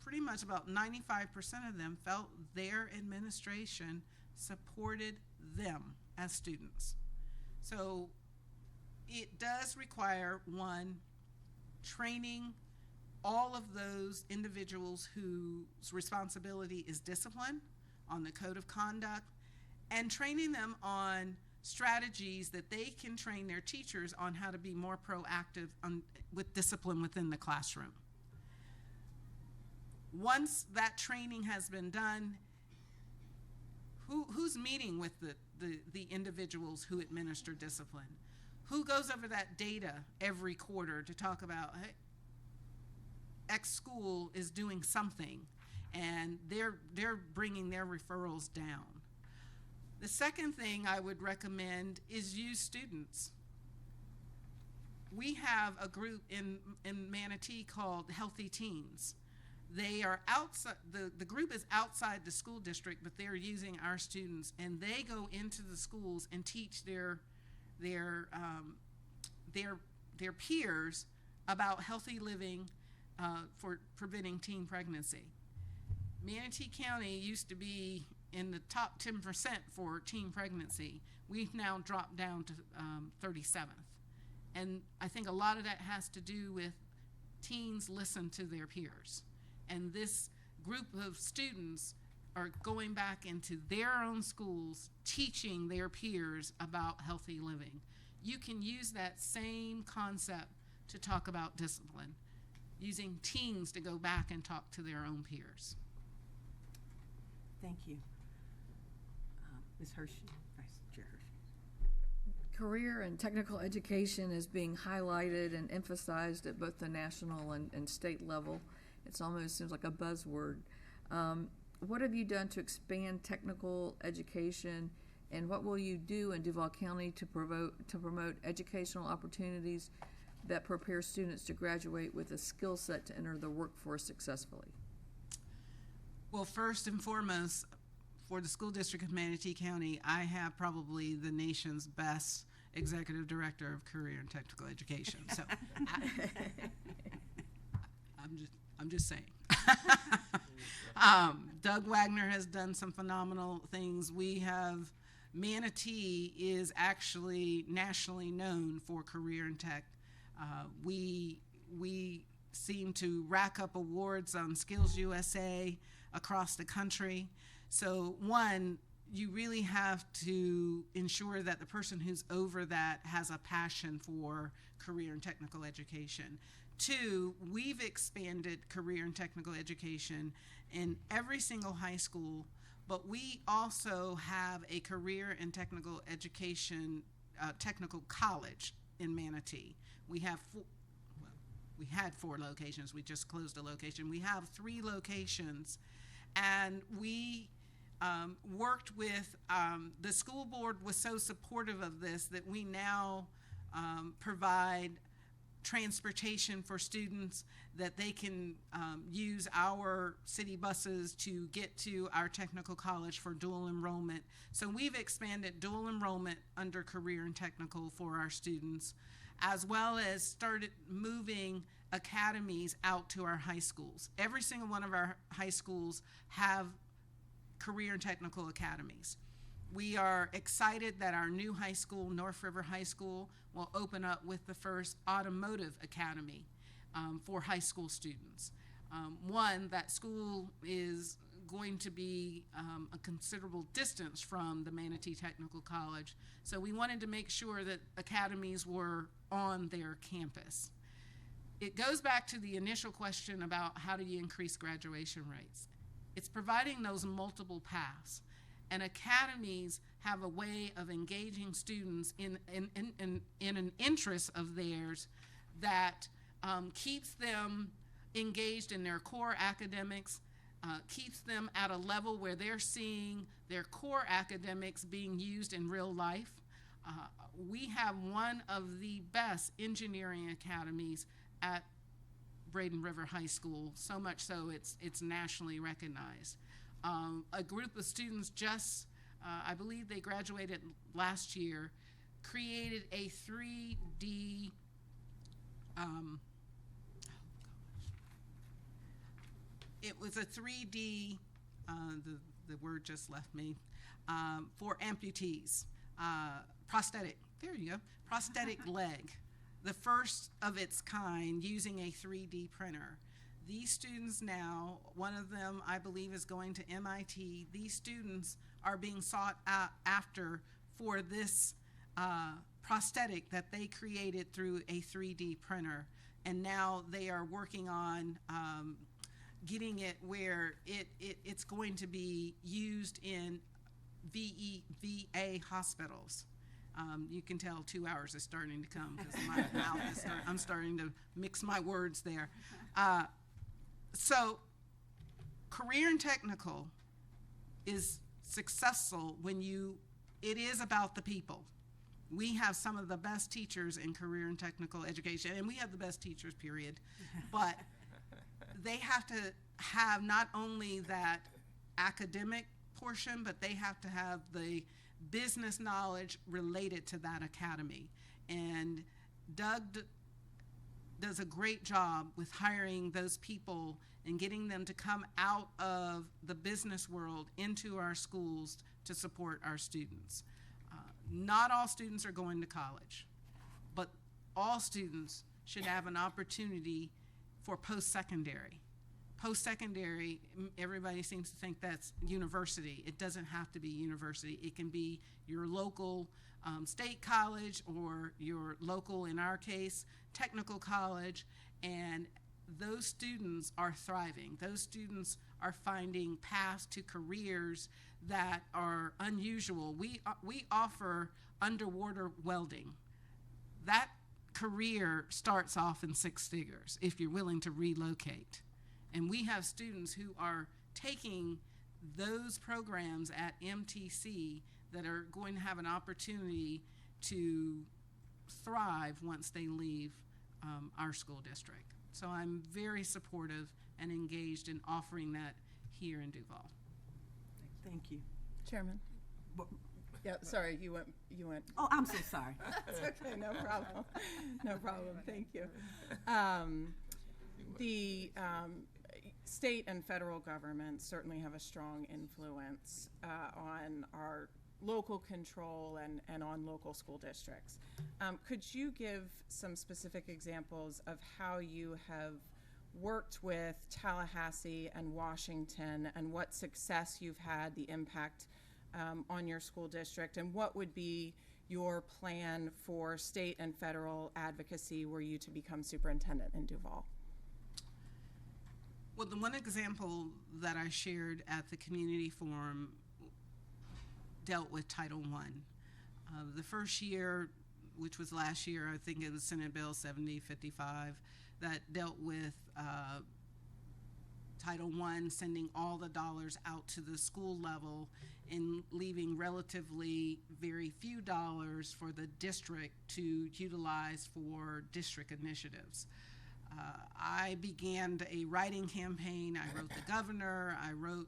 pretty much about 95% of them felt their administration supported them as students. So it does require, one, training all of those individuals whose responsibility is discipline on the code of conduct, and training them on strategies that they can train their teachers on how to be more proactive with discipline within the classroom. Once that training has been done, who's meeting with the individuals who administer discipline? Who goes over that data every quarter to talk about, hey, X school is doing something and they're bringing their referrals down? The second thing I would recommend is use students. We have a group in Manatee called Healthy Teens. They are outside, the group is outside the school district, but they're using our students, and they go into the schools and teach their peers about healthy living for preventing teen pregnancy. Manatee County used to be in the top 10% for teen pregnancy. We've now dropped down to 37th. And I think a lot of that has to do with teens listen to their peers. And this group of students are going back into their own schools, teaching their peers about healthy living. You can use that same concept to talk about discipline, using teens to go back and talk to their own peers. Thank you. Ms. Hershey, Vice Chair Hershey. Career and technical education is being highlighted and emphasized at both the national and state level. It almost seems like a buzzword. What have you done to expand technical education, and what will you do in Duval County to promote educational opportunities that prepare students to graduate with a skill set to enter the workforce successfully? Well, first and foremost, for the school district of Manatee County, I have probably the nation's best executive director of career and technical education. So I'm just saying. Doug Wagner has done some phenomenal things. Manatee is actually nationally known for career and tech. We seem to rack up awards on Skills USA across the country. So one, you really have to ensure that the person who's over that has a passion for career and technical education. Two, we've expanded career and technical education in every single high school, but we also have a career and technical education, technical college in Manatee. We had 4 locations. We just closed a location. We have 3 locations, and we worked with, the school board was so supportive of this that we now provide transportation for students, that they can use our city buses to get to our technical college for dual enrollment. So we've expanded dual enrollment under career and technical for our students. as well as started moving academies out to our high schools. Every single one of our high schools have career and technical academies. We are excited that our new high school, North River High School, will open up with the first automotive academy for high school students. One, that school is going to be a considerable distance from the Manatee Technical College, so we wanted to make sure that academies were on their campus. It goes back to the initial question about how do you increase graduation rates. It's providing those multiple paths, and academies have a way of engaging students in an interest of theirs that keeps them engaged in their core academics, keeps them at a level where they're seeing their core academics being used in real life. We have one of the best engineering academies at Braden River High School, so much so it's nationally recognized. A group of students just, I believe they graduated last year, created a 3D, it was a 3D, the word just left me, for amputees, prosthetic, there you go, prosthetic leg. The first of its kind using a 3D printer. These students now, one of them I believe is going to MIT, these students are being sought out after for this prosthetic that they created through a 3D printer. And now they are working on getting it where it's going to be used in VA hospitals. You can tell 2 hours is starting to come because my mouth is I'm starting to mix my words there. So career and technical is successful when it is about the people. We have some of the best teachers in career and technical education, and we have the best teachers, period. But they have to have not only that academic portion, but they have to have the business knowledge related to that academy. And Doug does a great job with hiring those people and getting them to come out of the business world into our schools to support our students. Not all students are going to college, but all students should have an opportunity for post-secondary. Post-secondary, everybody seems to think that's university. It doesn't have to be university. It can be your local state college or your local, in our case, technical college, and those students are thriving. Those students are finding paths to careers that are unusual. We offer underwater welding. That career starts off in 6 figures if you're willing to relocate. And we have students who are taking those programs at MTC that are going to have an opportunity to thrive once they leave our school district. So I'm very supportive and engaged in offering that here in Duval. Thank you. Chairman? Yeah, sorry, you went. Oh, I'm so sorry. That's okay, no problem. No problem, thank you. The state and federal governments certainly have a strong influence on our local control and on local school districts. Could you give some specific examples of how you have worked with Tallahassee and Washington and what success you've had, the impact on your school district, and what would be your plan for state and federal advocacy were you to become superintendent in Duval? Well, the one example that I shared at the community forum dealt with Title I. The first year, which was last year, I think it was Senate Bill 7055, that dealt with Title I, sending all the dollars out to the school level and leaving relatively very few dollars for the district to utilize for district initiatives. I began a writing campaign. I wrote the governor. I wrote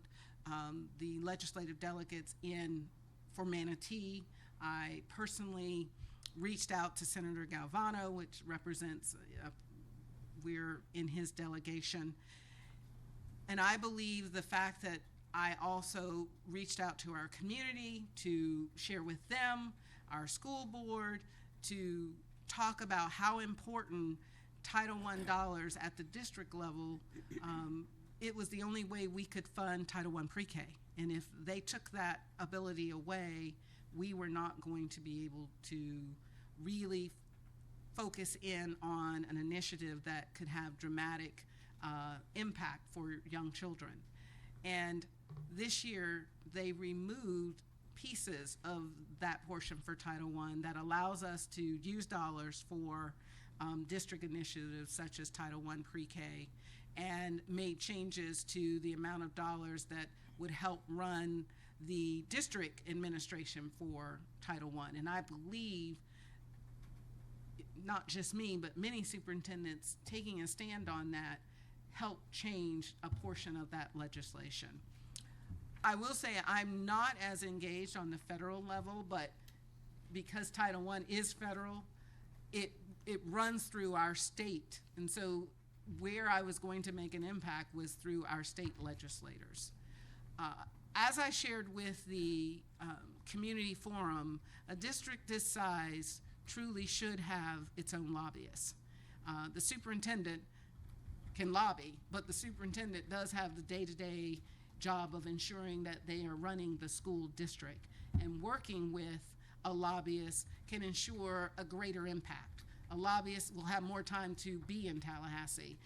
the legislative delegates in for Manatee. I personally reached out to Senator Galvano, which represents, we're in his delegation. And I believe the fact that I also reached out to our community to share with them, our school board, to talk about how important Title I dollars at the district level, it was the only way we could fund Title I pre-K. And if they took that ability away, we were not going to be able to really focus in on an initiative that could have dramatic impact for young children. And this year, they removed pieces of that portion for Title I that allows us to use dollars for district initiatives such as Title I pre-K, and made changes to the amount of dollars that would help run the district administration for Title I. And I believe, not just me, but many superintendents taking a stand on that helped change a portion of that legislation. I will say I'm not as engaged on the federal level, but because Title I is federal, it runs through our state. And so where I was going to make an impact was through our state legislators. As I shared with the community forum, a district this size truly should have its own lobbyists. The superintendent can lobby, but the superintendent does have the day-to-day job of ensuring that they are running the school district, and working with a lobbyist can ensure a greater impact. A lobbyist will have more time to be in Tallahassee.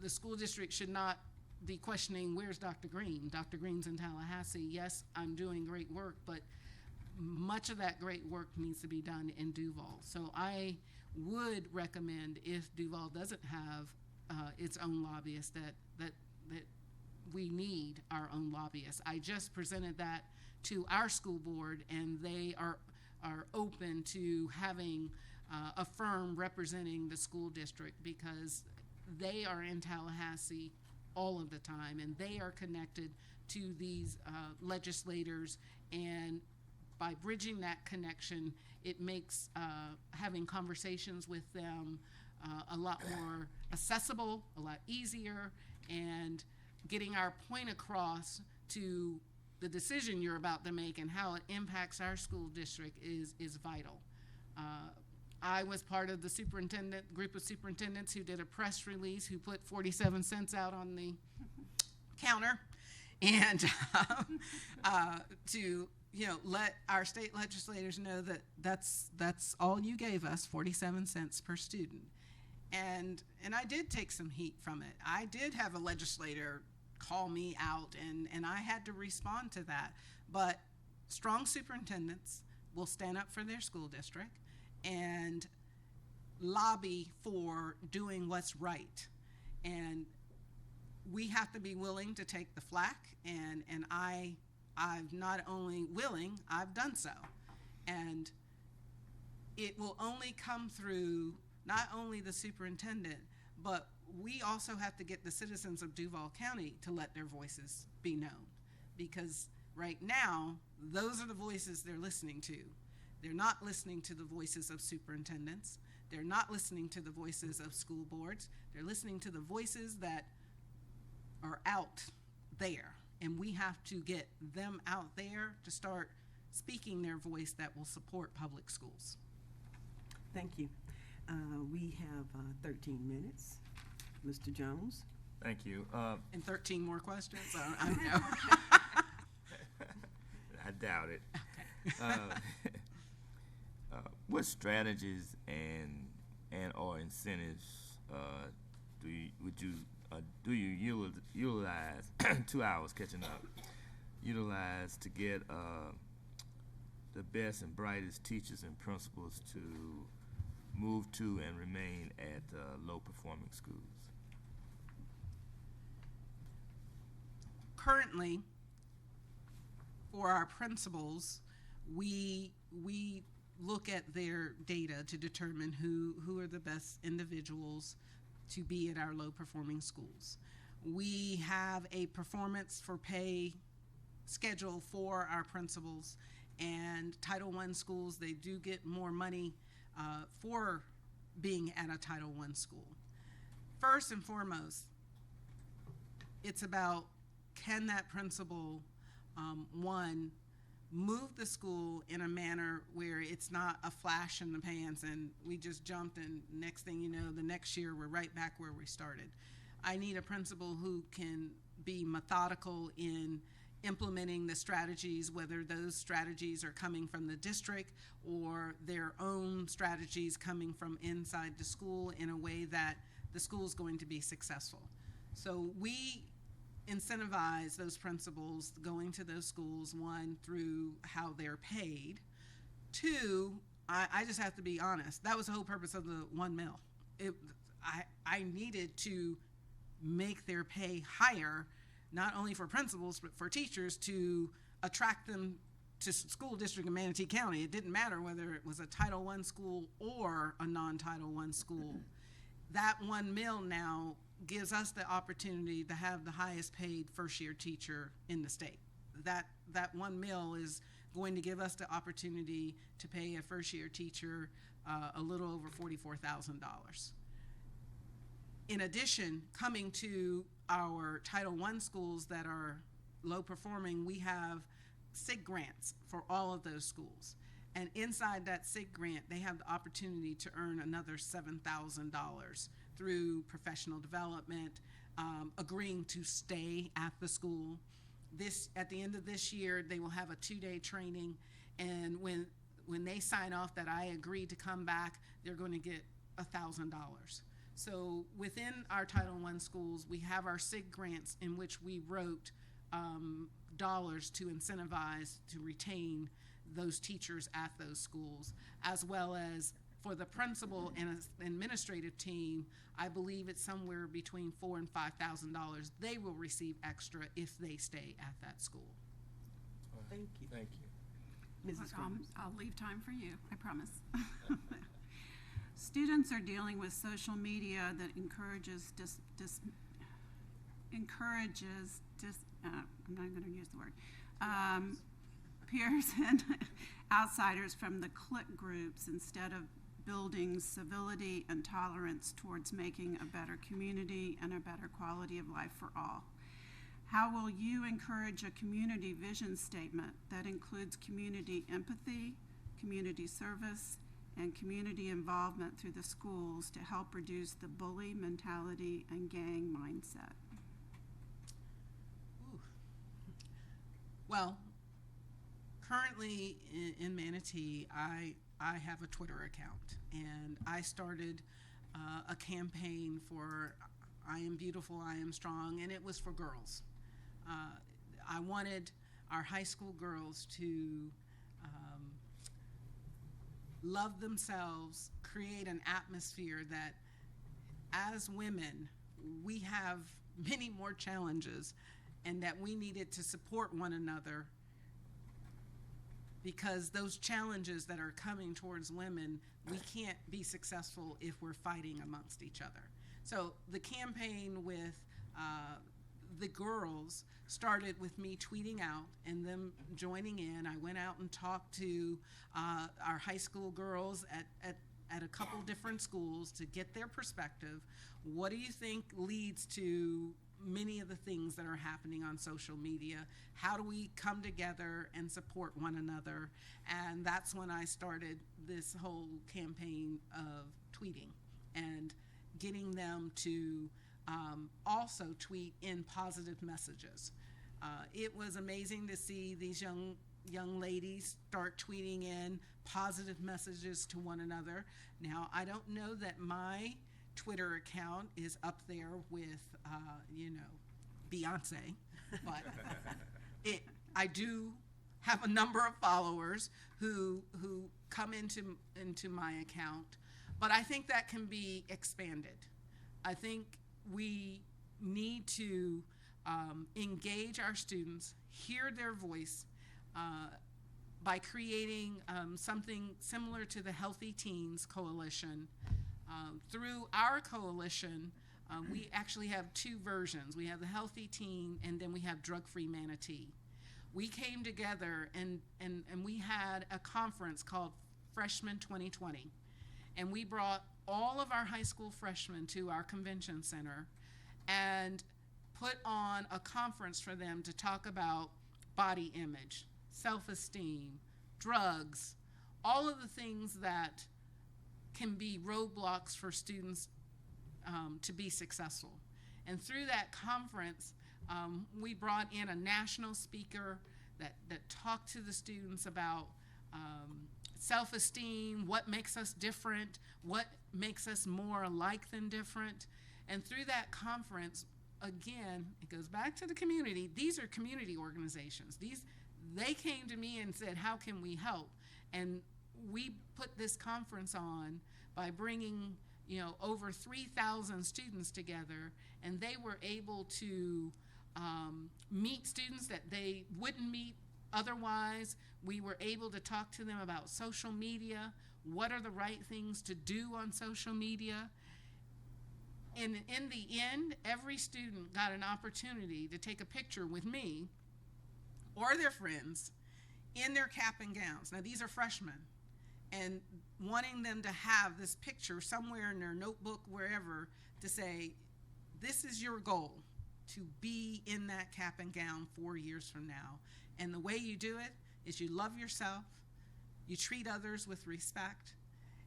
The school district should not be questioning, where's Dr. Greene? Dr. Greene's in Tallahassee. Yes, I'm doing great work, but much of that great work needs to be done in Duval. So I would recommend, if Duval doesn't have its own lobbyist, that we need our own lobbyists. I just presented that to our school board, and they are open to having a firm representing the school district, because they are in Tallahassee all of the time, and they are connected to these legislators, and by bridging that connection, it makes having conversations with them a lot more accessible, a lot easier, and getting our point across to the decision you're about to make and how it impacts our school district is vital. I was part of the group of superintendents who did a press release, who put 47 cents out on the counter, and to let our state legislators know that that's all you gave us, 47 cents per student. And I did take some heat from it. I did have a legislator call me out, and I had to respond to that. But strong superintendents will stand up for their school district and lobby for doing what's right. And we have to be willing to take the flack, and I've not only willing, I've done so. And it will only come through not only the superintendent, but we also have to get the citizens of Duval County to let their voices be known. Because right now, those are the voices they're listening to. They're not listening to the voices of superintendents. They're not listening to the voices of school boards. They're listening to the voices that are out there. And we have to get them out there to start speaking their voice that will support public schools. Thank you. We have 13 minutes. Mr. Jones? Thank you. And 13 more questions? I don't know. I doubt it. What strategies and or incentives do you utilize 2 hours catching up, utilize to get the best and brightest teachers and principals to move to and remain at low-performing schools? Currently, for our principals, we look at their data to determine who are the best individuals to be at our low-performing schools. We have a performance for pay schedule for our principals, and Title I schools, they do get more money for being at a Title I school. First and foremost, it's about, can that principal, one, move the school in a manner where it's not a flash in the pans and we just jumped and next thing you know, the next year we're right back where we started. I need a principal who can be methodical in implementing the strategies, whether those strategies are coming from the district or their own strategies coming from inside the school in a way that the school is going to be successful. So we incentivize those principals going to those schools, one, through how they're paid. Two, I just have to be honest, that was the whole purpose of the $1 million. I needed to make their pay higher, not only for principals, but for teachers, to attract them to school district in Manatee County. It didn't matter whether it was a Title I school or a non-Title I school. That $1 million now gives us the opportunity to have the highest paid first-year teacher in the state. That $1 million is going to give us the opportunity to pay a first-year teacher a little over $44,000. In addition, coming to our Title I schools that are low performing, we have SIG grants for all of those schools. And inside that SIG grant, they have the opportunity to earn another $7,000 through professional development, agreeing to stay at the school. At the end of this year, they will have a 2-day training, and when they sign off that I agree to come back, they're going to get $1,000. So within our Title I schools, we have our SIG grants in which we wrote dollars to incentivize to retain those teachers at those schools, as well as for the principal and administrative team, I believe it's somewhere between $4,000 and $5,000 they will receive extra if they stay at that school. Thank you. Thank you. Mrs. Green. I'll leave time for you, I promise. Students are dealing with social media that encourages I'm not going to use the word, peers and outsiders from the clique groups instead of building civility and tolerance towards making a better community and a better quality of life for all. How will you encourage a community vision statement that includes community empathy, community service, and community involvement through the schools to help reduce the bully mentality and gang mindset? Ooh. Well, currently in Manatee, I have a Twitter account, and I started a campaign for I am beautiful, I am strong, and it was for girls. I wanted our high school girls to love themselves, create an atmosphere that as women, we have many more challenges, and that we needed to support one another, because those challenges that are coming towards women, we can't be successful if we're fighting amongst each other. So the campaign with the girls started with me tweeting out and them joining in. I went out and talked to our high school girls at a couple different schools to get their perspective. What do you think leads to many of the things that are happening on social media? How do we come together and support one another? And that's when I started this whole campaign of tweeting and getting them to also tweet in positive messages. It was amazing to see these young ladies start tweeting in positive messages to one another. Now, I don't know that my Twitter account is up there with, Beyonce, but I do have a number of followers who come into my account, but I think that can be expanded. I think we need to engage our students, hear their voice, by creating something similar to the Healthy Teens Coalition. Through our coalition, we actually have two versions. We have the Healthy Teen, and then we have Drug-Free Manatee. we came together and we had a conference called Freshman 2020. And we brought all of our high school freshmen to our convention center and put on a conference for them to talk about body image, self-esteem, drugs, all of the things that can be roadblocks for students to be successful. And through that conference, we brought in a national speaker that talked to the students about self-esteem, what makes us different, what makes us more alike than different. And through that conference, again, it goes back to the community. These are community organizations. They came to me and said, how can we help? And we put this conference on by bringing, over 3,000 students together, and they were able to meet students that they wouldn't meet otherwise. We were able to talk to them about social media. What are the right things to do on social media? And in the end, every student got an opportunity to take a picture with me or their friends in their cap and gowns. Now, these are freshmen, and wanting them to have this picture somewhere in their notebook, wherever, to say, this is your goal, to be in that cap and gown 4 years from now. And the way you do it is you love yourself, you treat others with respect,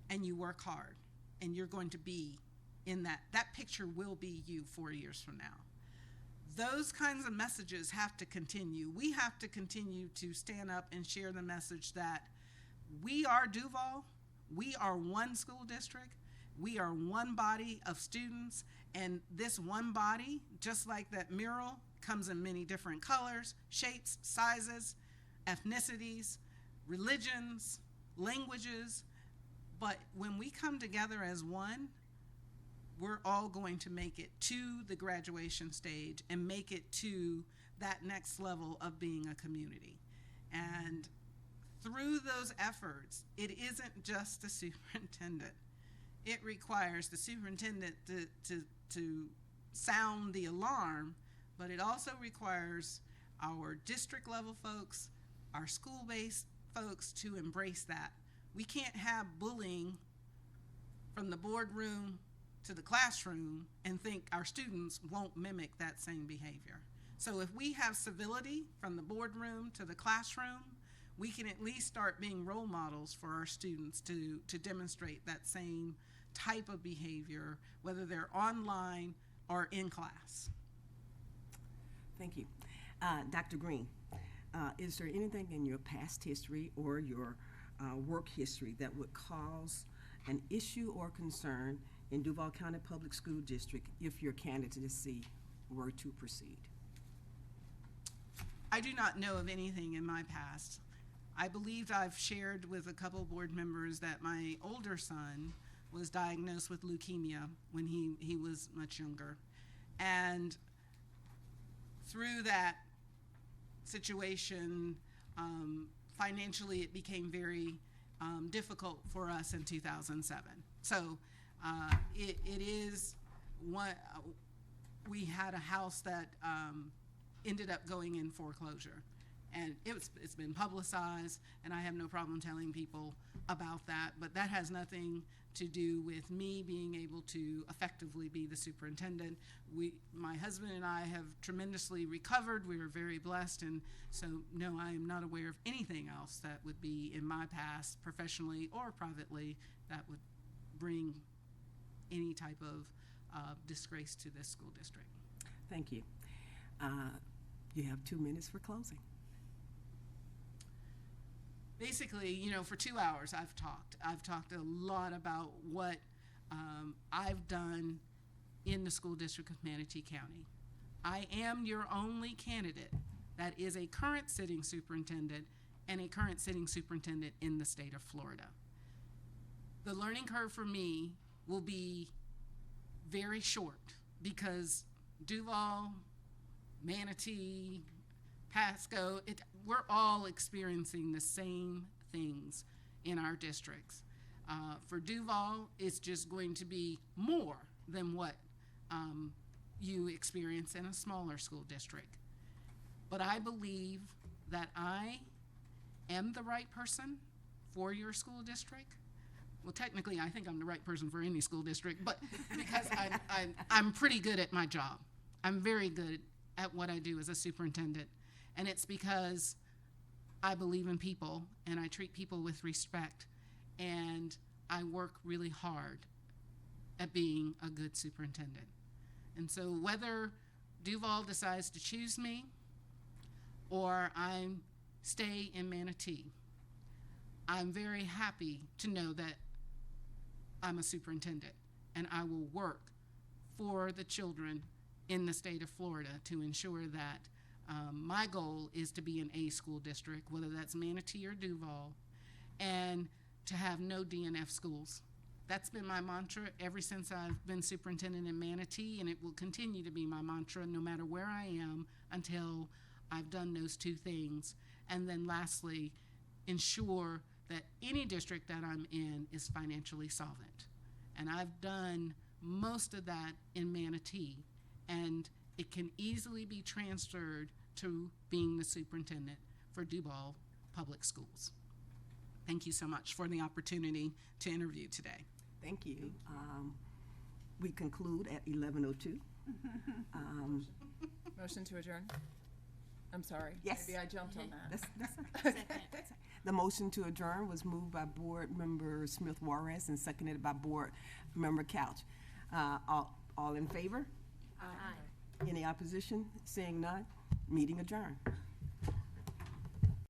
and you work hard. And you're going to be in that picture will be you 4 years from now. Those kinds of messages have to continue. We have to continue to stand up and share the message that we are Duval, we are one school district, we are one body of students, and this one body, just like that mural, comes in many different colors, shapes, sizes, ethnicities, religions, languages, but when we come together as one, we're all going to make it to the graduation stage and make it to that next level of being a community. And through those efforts, it isn't just the superintendent. It requires the superintendent to sound the alarm, but it also requires our district level folks, our school-based folks to embrace that. We can't have bullying from the boardroom to the classroom and think our students won't mimic that same behavior. So if we have civility from the boardroom to the classroom, we can at least start being role models for our students to demonstrate that same type of behavior, whether they're online or in class. Thank you. Dr. Greene, is there anything in your past history or your work history that would cause an issue or concern in Duval County Public School District if your candidacy were to proceed? I do not know of anything in my past. I believe I've shared with a couple board members that my older son was diagnosed with leukemia when he was much younger. And through that situation, financially it became very difficult for us in 2007. So it is one, we had a house that ended up going in foreclosure. And it's been publicized, and I have no problem telling people about that, but that has nothing to do with me being able to effectively be the superintendent. My husband and I have tremendously recovered. We were very blessed, and so no, I am not aware of anything else that would be in my past, professionally or privately, that would bring any type of disgrace to this school district. Thank you. You have 2 minutes for closing. Basically, for 2 hours I've talked a lot about what I've done in the school district of Manatee County. I am your only candidate that is a current sitting superintendent and a current sitting superintendent in the state of Florida. The learning curve for me will be very short because Duval, Manatee, Pasco, we're all experiencing the same things in our districts. For Duval, it's just going to be more than what you experience in a smaller school district. But I believe that I am the right person for your school district. Well, technically, I think I'm the right person for any school district, but because I'm pretty good at my job. I'm very good at what I do as a superintendent, and it's because I believe in people, and I treat people with respect, and I work really hard at being a good superintendent. And so whether Duval decides to choose me or I stay in Manatee, I'm very happy to know that I'm a superintendent, and I will work for the children in the state of Florida to ensure that my goal is to be an A school district, whether that's Manatee or Duval, and to have no DNF schools. That's been my mantra ever since I've been superintendent in Manatee, and it will continue to be my mantra no matter where I am until I've done those two things. And then lastly, ensure that any district that I'm in is financially solvent. And I've done most of that in Manatee, and it can easily be transferred to being the superintendent for Duval Public Schools. Thank you so much for the opportunity to interview today. Thank you. We conclude at 11:02. Motion to adjourn? I'm sorry. Yes. Maybe I jumped on that. That's the motion to adjourn was moved by Board Member Smith Juarez and seconded by Board Member Couch. All in favor? Aye. Any opposition? Seeing none, meeting adjourned.